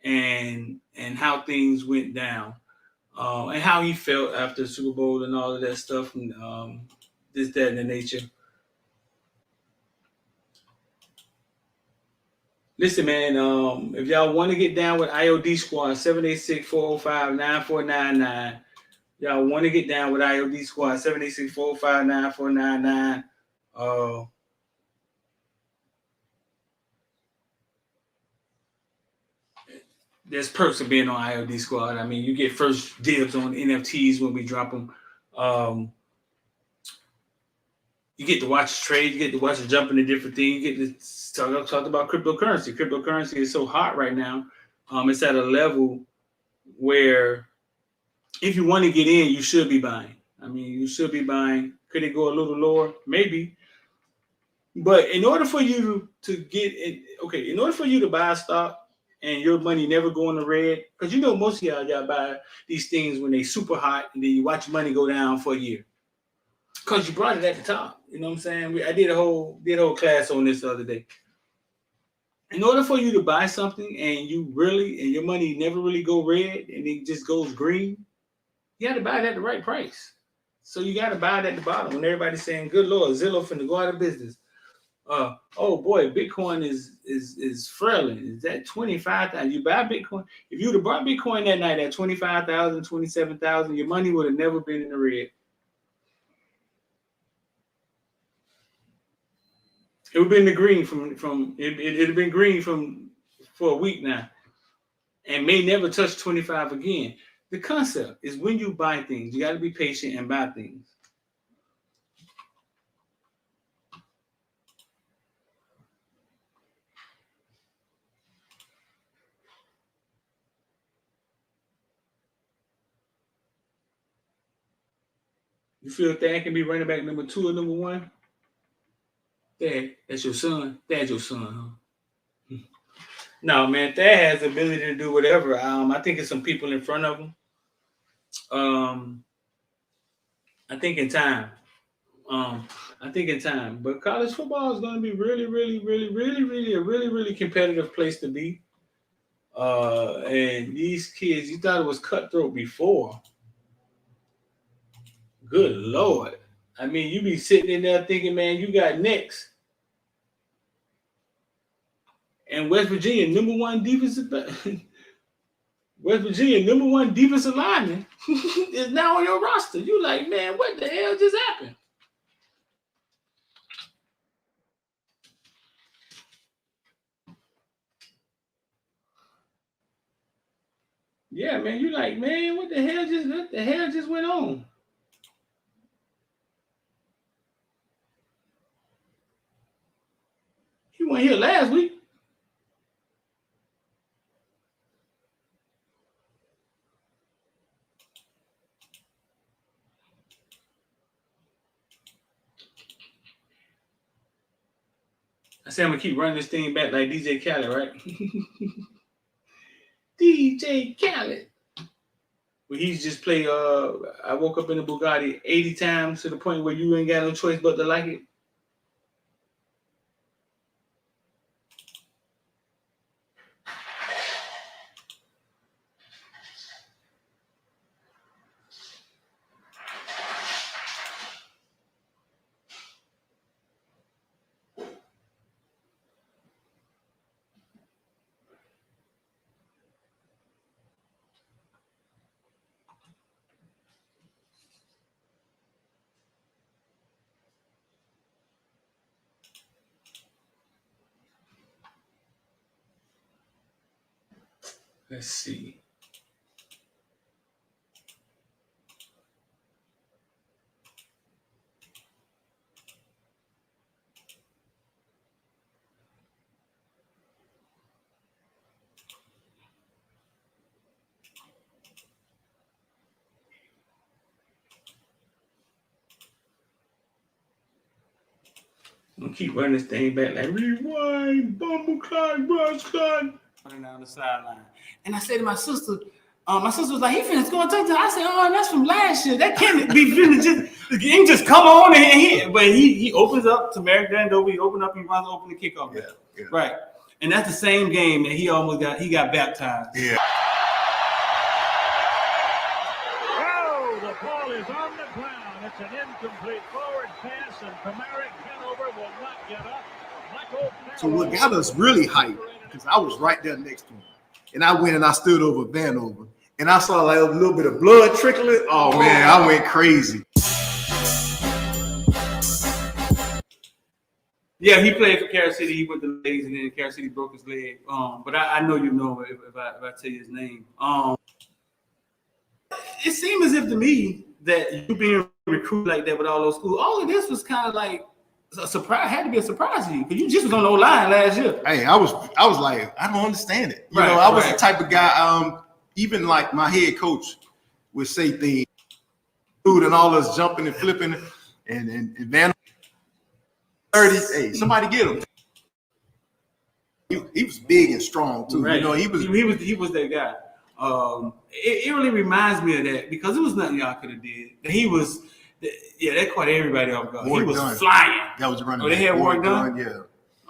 and how things went down, and how he felt after the Super Bowl and all of that stuff, and this, that, and the nature. Listen, man, if y'all want to get down with IOD Squad, 786-405-9499. Y'all want to get down with IOD Squad, 786-405-9499. There's perks of being on IOD Squad. I mean, you get first dibs on NFTs when we drop them. You get to watch trade. You get to watch it jump into different things. You get to talk about cryptocurrency. Cryptocurrency is so hot right now. It's at a level where if you want to get in, you should be buying. I mean, you should be buying. Could it go a little lower? Maybe. But in order for you to get it, okay, in order for you to buy a stock and your money never go in the red, because you know most of y'all buy these things when they super hot and then you watch your money go down for a year. Because you brought it at the top. You know what I'm saying? I did a whole class on this the other day. In order for you to buy something and your money never really go red and it just goes green, you got to buy it at the right price. So you got to buy it at the bottom when everybody's saying, good Lord, Zillow finna go out of business. Oh boy, Bitcoin is frailing. Is that 25,000? You buy Bitcoin. If you would have bought Bitcoin that night at 25,000, 27,000, your money would have never been in the red. It would been the green from it had been green for a week now, and may never touch 25 again. The concept is when you buy things, you got to be patient and buy things. You feel Thad can be running back number 2 or number 1? Thad, that's your son. Thad's your son, huh? No, man, Thad has the ability to do whatever. I think it's some people in front of him. I think in time. But college football is going to be really, really, really, really, really a really, really competitive place to be. And these kids, you thought it was cutthroat before. Good Lord. I mean, you be sitting in there thinking, man, you got next. And West Virginia, number 1 defensive lineman is now on your roster. You like, man, what the hell just happened? Yeah, man, you like, man, what the hell just went on? You weren't here last week. I said I'm gonna keep running this thing back like DJ Khaled, right? DJ Khaled. Well, he's just play. I woke up in the Bugatti 80 times to the point where you ain't got no choice but to like it. Let's see. I'm gonna keep running this thing back like rewind, bumble clock, rush clock. Running down the sideline. And I said to my sister was like, he finished going touchdown. I said, oh, that's from last year. That can't be finished. The game just come on and hit. But he opens up to Merrick Dandover. He runs open the kickoff. Yeah. Right. And that's the same game that he got baptized. Yeah. Oh, the ball is on the ground. It's an incomplete forward pass, and Kamarick Hanover will not get up. So what got us really hyped, because I was right there next to him. And I went and I stood over Vanover. And I saw like a little bit of blood trickling. Oh, man, I went crazy. Yeah, he played for Carol City. He went to the legs, and then Carol City broke his leg. But I know you know if I tell you his name. It seemed as if to me that you being recruited like that with all those schools, all of this was kind of like a surprise. Had to be a surprise to you because you just was on the line last year. Hey, I was like, I don't understand it. You know, I was the type of guy. Even like my head coach would say things, food and all us jumping and flipping, and Van 30. Hey, somebody get him. He was big and strong too. Right. You know, he was that guy. It really reminds me of that because it was nothing y'all could have did. That caught everybody off guard. He was flying. That was running. Oh, they had Warwick Dunn? Yeah.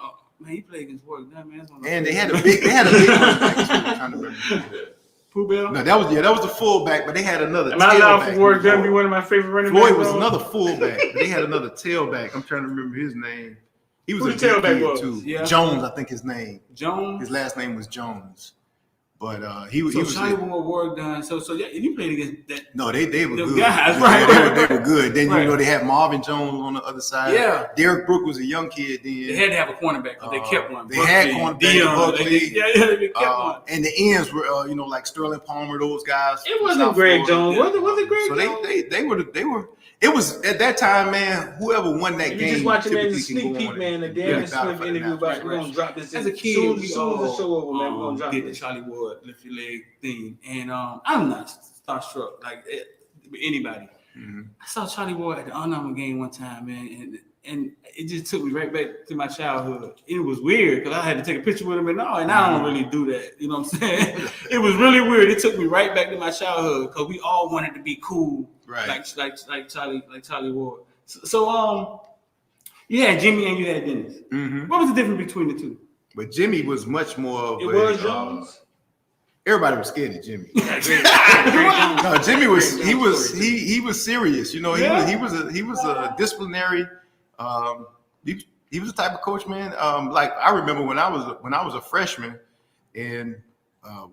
Oh, man, he played against Warwick Dunn, man. And they had a big running back too. I'm trying to remember. Pooh Bell? No, that was the fullback, but they had another. Am I allowed for Warwick Dunn to be one of my favorite running backs? Floyd was another fullback, but they had another tailback. I'm trying to remember his name. He was a tailback too. Yeah. Jones, I think his name. Jones. His last name was Jones. But he was Charlie Ward done. So yeah, you played against that. No, they were good. Guys, They were good. Then you know they had Marvin Jones on the other side. Yeah. Derrick Brooks was a young kid then. They had to have a cornerback because they kept one. They had cornerback Buckley. They kept one. And the ends were like Sterling Palmer, those guys. It wasn't Greg Jones. Was it Greg Jones? So they were. It was at that time, man. Whoever won that game, you just watching man, the typically sneak peek, man. The Darren Smith interview about we're gonna drop this. As a kid, soon as the show over, man, we're gonna drop did this. the Charlie Ward lift your leg thing, And I'm not starstruck like anybody. Mm-hmm. I saw Charlie Ward at the Under game one time, man, and it just took me right back to my childhood. It was weird because I had to take a picture with him and all, and I don't really do that. You know what I'm saying? It was really weird. It took me right back to my childhood because we all wanted to be cool, right? Like Charlie Ward. So you had Jimmy and you had Dennis. Mm-hmm. What was the difference between the two? But Jimmy was much more. It was Jones. Everybody was scared of Jimmy. No, Jimmy was he was serious. You know, he was a disciplinary. He was the type of coach, man. Like I remember when I was a freshman, and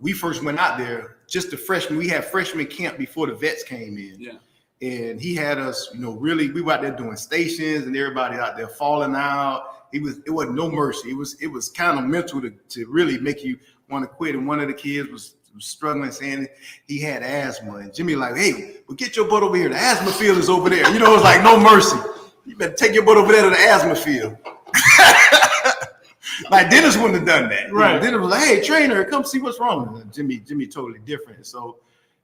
we first went out there. Just the freshmen, we had freshman camp before the vets came in. Yeah. And he had us, really, we were out there doing stations, and everybody out there falling out. It wasn't no mercy. It was kind of mental to really make you want to quit. And one of the kids was struggling, saying he had asthma. And Jimmy like, hey, well, get your butt over here. The asthma field is over there. It was like no mercy. You better take your butt over there to the asthma field. Like Dennis wouldn't have done that. Right. Dennis was like, hey, trainer, come see what's wrong. And Jimmy totally different. So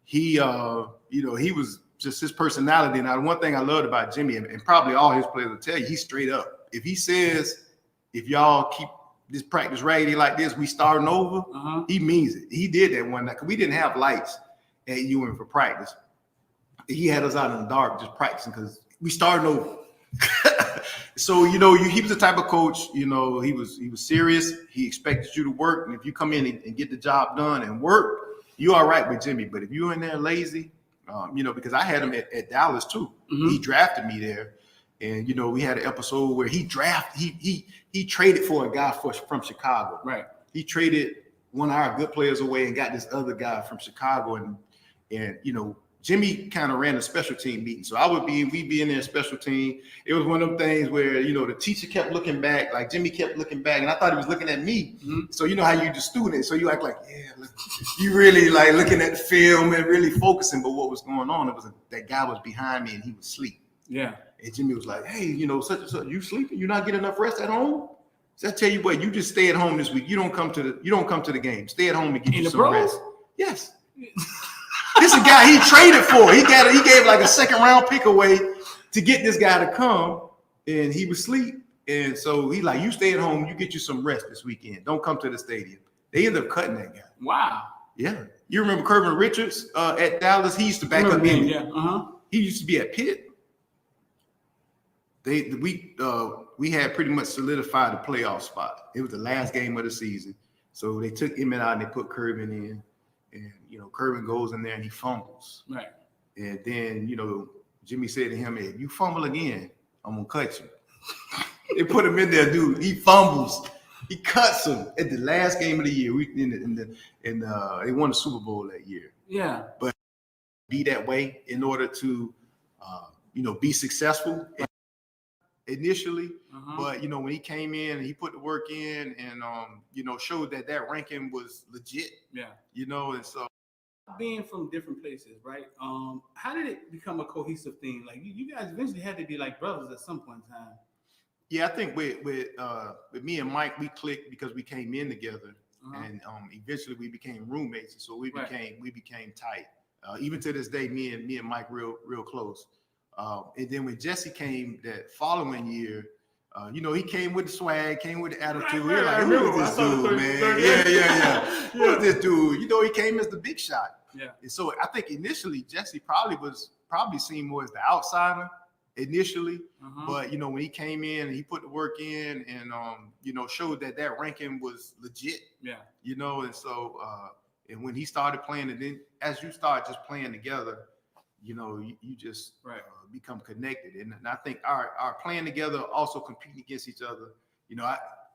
he was just his personality. Now, one thing I loved about Jimmy, and probably all his players will tell you, he's straight up. If he says, if y'all keep this practice raggedy like this, we starting over, he means it. He did that one night because we didn't have lights at UN for practice. He had us out in the dark just practicing because we starting over. So, he was the type of coach, he was serious. He expected you to work. And if you come in and get the job done and work, you're all right with Jimmy. But if you're in there lazy, because I had him at Dallas too. Mm-hmm. He drafted me there. And, we had an episode where he traded for a guy from Chicago. Right. He traded one of our good players away and got this other guy from Chicago. And Jimmy kind of ran a special team meeting. So we'd be in there special team. It was one of them things where, the teacher kept looking back, like Jimmy kept looking back, and I thought he was looking at me. Mm-hmm. So you know how you the student, so you act like, yeah, look, you really like looking at the film and really focusing. But what was going on? It was that guy was behind me and he was asleep. Yeah. And Jimmy was like, hey, such and such, you sleeping? You not getting enough rest at home? So I tell you what, you just stay at home this week. You don't come to the game. Stay at home and get you some rest. Yes. This is a guy he traded for. He gave like a second round pick away to get this guy to come, and he was asleep. And so he like, you stay at home, you get you some rest this weekend. Don't come to the stadium. They ended up cutting that guy. Wow. Yeah. You remember Kirby Richards at Dallas? He used to back up in. Yeah. He used to be at Pitt. We had pretty much solidified the playoff spot. It was the last game of the season. So they took Emmett out and they put Kirby in. And, Kirby goes in there and he fumbles. Right. And then, Jimmy said to him, hey, if you fumble again, I'm going to cut you. They put him in there, dude. He fumbles. He cuts him at the last game of the year. They won the Super Bowl that year. Yeah. But be that way in order to, be successful initially. But, when he came in and he put the work in and, showed that ranking was legit. Yeah. And so. Being from different places, right? How did it become a cohesive thing? Like you guys eventually had to be like brothers at some point in time. Yeah, I think with me and Mike, we clicked because we came in together, and eventually we became roommates. And so we became tight. Even to this day, me and Mike real close. And then when Jesse came that following year, he came with the swag, came with the attitude. We were like, who is this dude, man? Yeah. Who is this dude? He came as the big shot. Yeah. And so I think initially Jesse probably seen more as the outsider initially. But, when he came in and he put the work in and, showed that ranking was legit. Yeah. And so, and when he started playing, and then as you start just playing together, you just become connected. And I think our playing together, also competing against each other.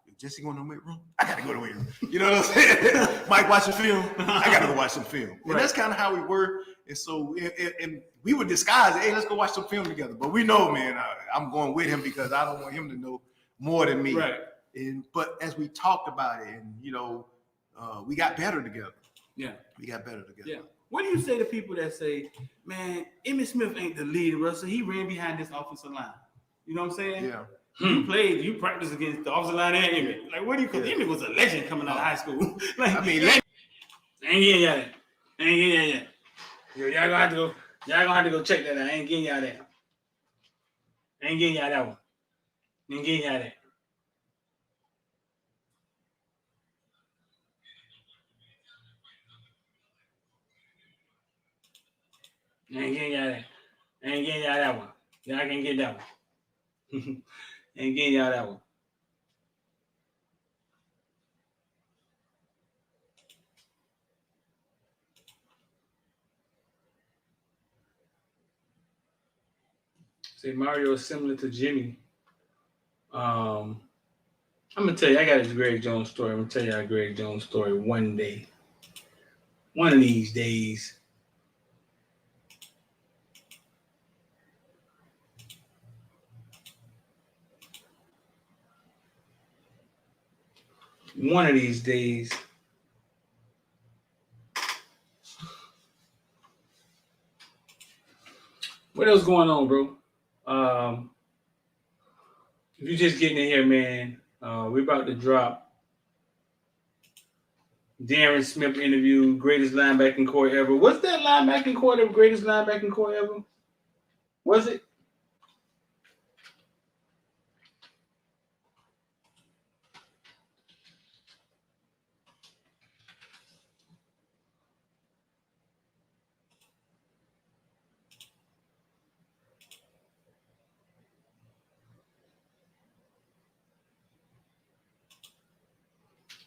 Is Jesse going to the weight room? I got to go to the weight room. You know what I'm saying? Mike watching film? I got to go watch some film. And that's kind of how we were. And so, and we would disguise it. Hey, let's go watch some film together. But we know, man, I'm going with him because I don't want him to know more than me. Right. But as we talked about it, and we got better together. Yeah. We got better together. Yeah. What do you say to people that say, man, Emmitt Smith ain't the leader, Russell? He ran behind this offensive line. You know what I'm saying? Yeah. You practiced against the offensive line and Emmitt. Like, what do you? Because Emmitt was a legend coming out of high school. Like, I mean, legend. Ain't getting y'all that. Ain't getting y'all that. Yo, y'all gonna have to go. Y'all gonna have to go check that out. I ain't getting y'all that. Ain't getting y'all that one. Ain't getting y'all that. Ain't getting y'all that. Ain't getting y'all that one. Y'all can get that one. Ain't getting y'all that one. Say Mario is similar to Jimmy. I'm gonna tell you, I got a Greg Jones story. I'm gonna tell you a Greg Jones story one day. One of these days. One of these days. What else going on, bro? If you're just getting in here, man, we're about to drop Darren Smith interview, greatest linebacking core ever. Was that linebacking core the greatest linebacking core ever? Was it?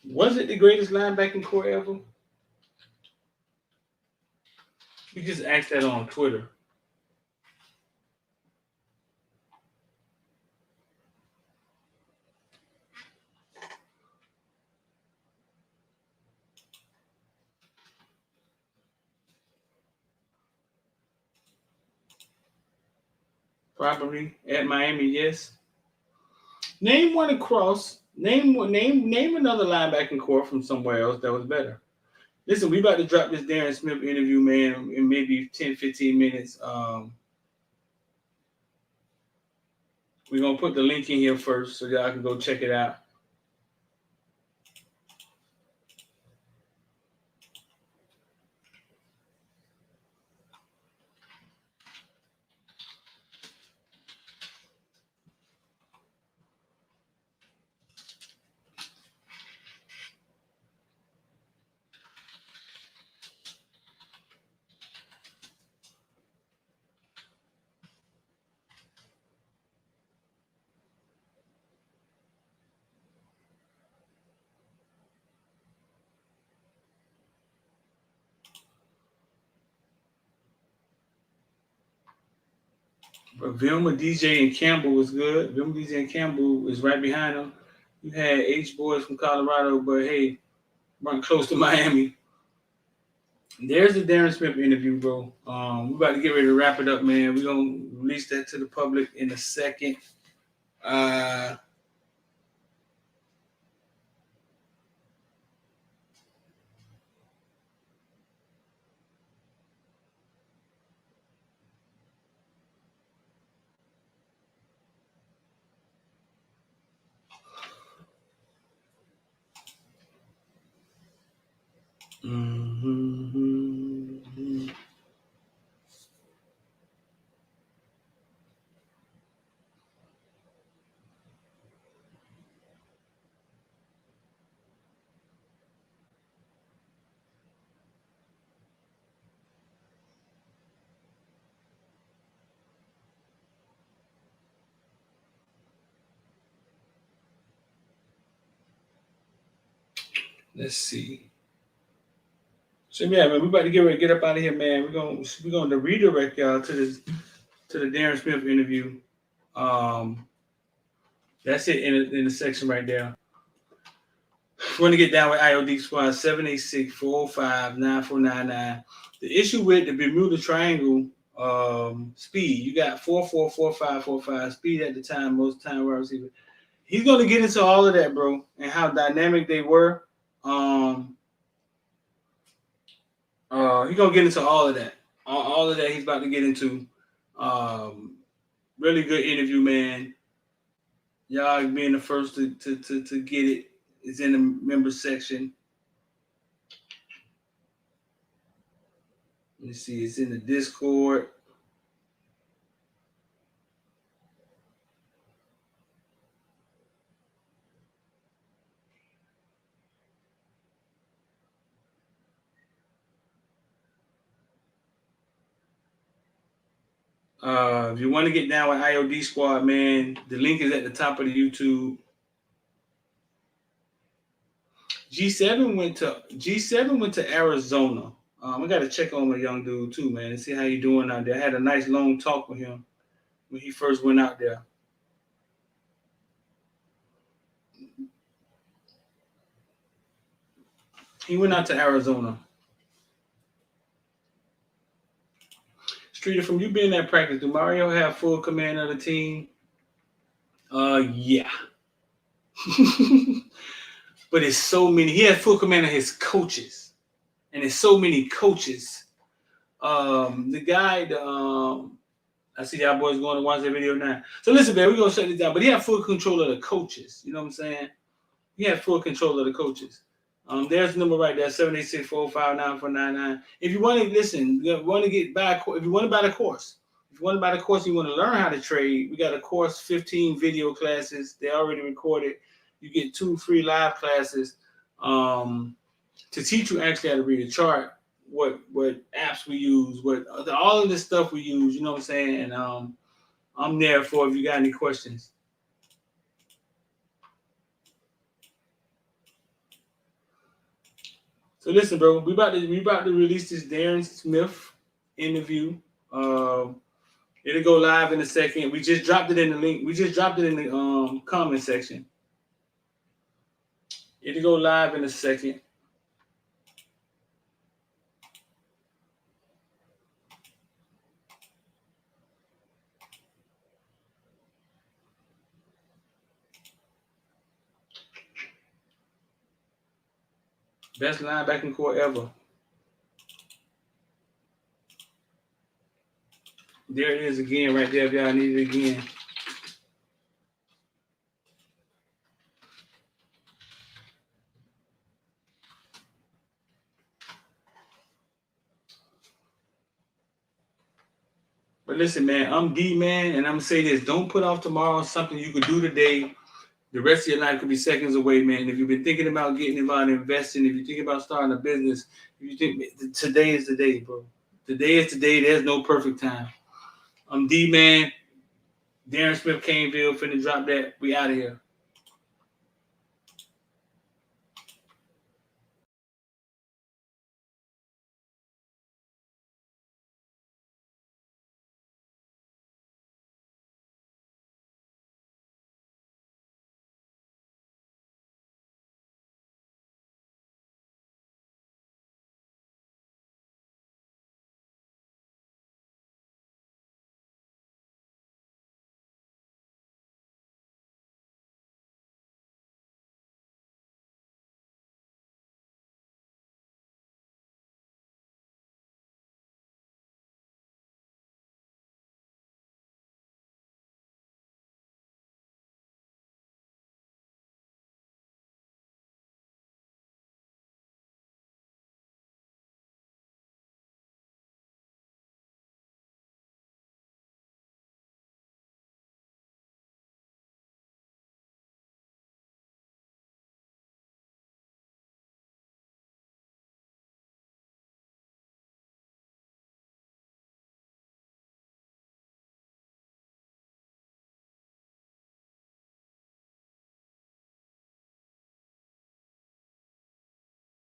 Was it the greatest linebacking core ever? You just asked that on Twitter. Probably at Miami, yes. Name one across. Name another linebacking core from somewhere else that was better. Listen, we about to drop this Darren Smith interview, man, in maybe 10, 15 minutes. We're going to put the link in here first so y'all can go check it out. But Vilma, DJ, and Campbell was good. Vilma, DJ, and Campbell is right behind them. You had H-Boys from Colorado, but hey, run close to Miami. There's the Darren Smith interview, bro. We're about to get ready to wrap it up, man. We're going to release that to the public in a second. Mm-hmm. Let's see. So yeah, man, we about to get ready to get up out of here, man. We're going to redirect y'all to the Darren Smith interview. That's it in the section right there. If you want to get down with IOD squad, 786-405-9499. The issue with the Bermuda Triangle speed, you got 4.4, 4.5, 4.5 speed at the time, most time wide receiver. He's going to get into all of that, bro, and how dynamic they were. He's going to get into all of that. All of that he's about to get into. Really good interview, man. Y'all being the first to get it. It's in the members section. Let me see. It's in the Discord. If you want to get down with IOD squad, man, the link is at the top of the YouTube. G7 went to Arizona. I got to check on my young dude too, man, and see how he doing out there. I had a nice long talk with him when he first went out there. He went out to Arizona. Streeter, from you being at practice, do Mario have full command of the team? Yeah. But it's so many. He has full command of his coaches. And there's so many coaches. The guy, I see y'all boys going to watch that video now. So listen, man, we're going to shut this down. But he had full control of the coaches. You know what I'm saying? He had full control of the coaches. There's the number right there, 786-405-9499. If you want to listen, if you want to buy the course, you want to learn how to trade, we got a course, 15 video classes. They're already recorded. You get 2 free live classes to teach you actually how to read a chart, what apps we use, all of this stuff we use, you know what I'm saying? And I'm there for if you got any questions. So listen, bro, we about to release this Darren Smith interview. It'll go live in a second. We just dropped it in the link. We just dropped it in the comment section. It'll go live in a second. Best linebacking core ever. There it is again, right there. If y'all need it again. But listen, man, I'm D-Man, and I'm going to say this. Don't put off tomorrow something you could do today. The rest of your life could be seconds away, man. If you've been thinking about getting involved in investing, if you're thinking about starting a business, if you think today is the day, bro. Today is the day. There's no perfect time. I'm D-Man. Darren Smith, Caneville, finna drop that. We out of here.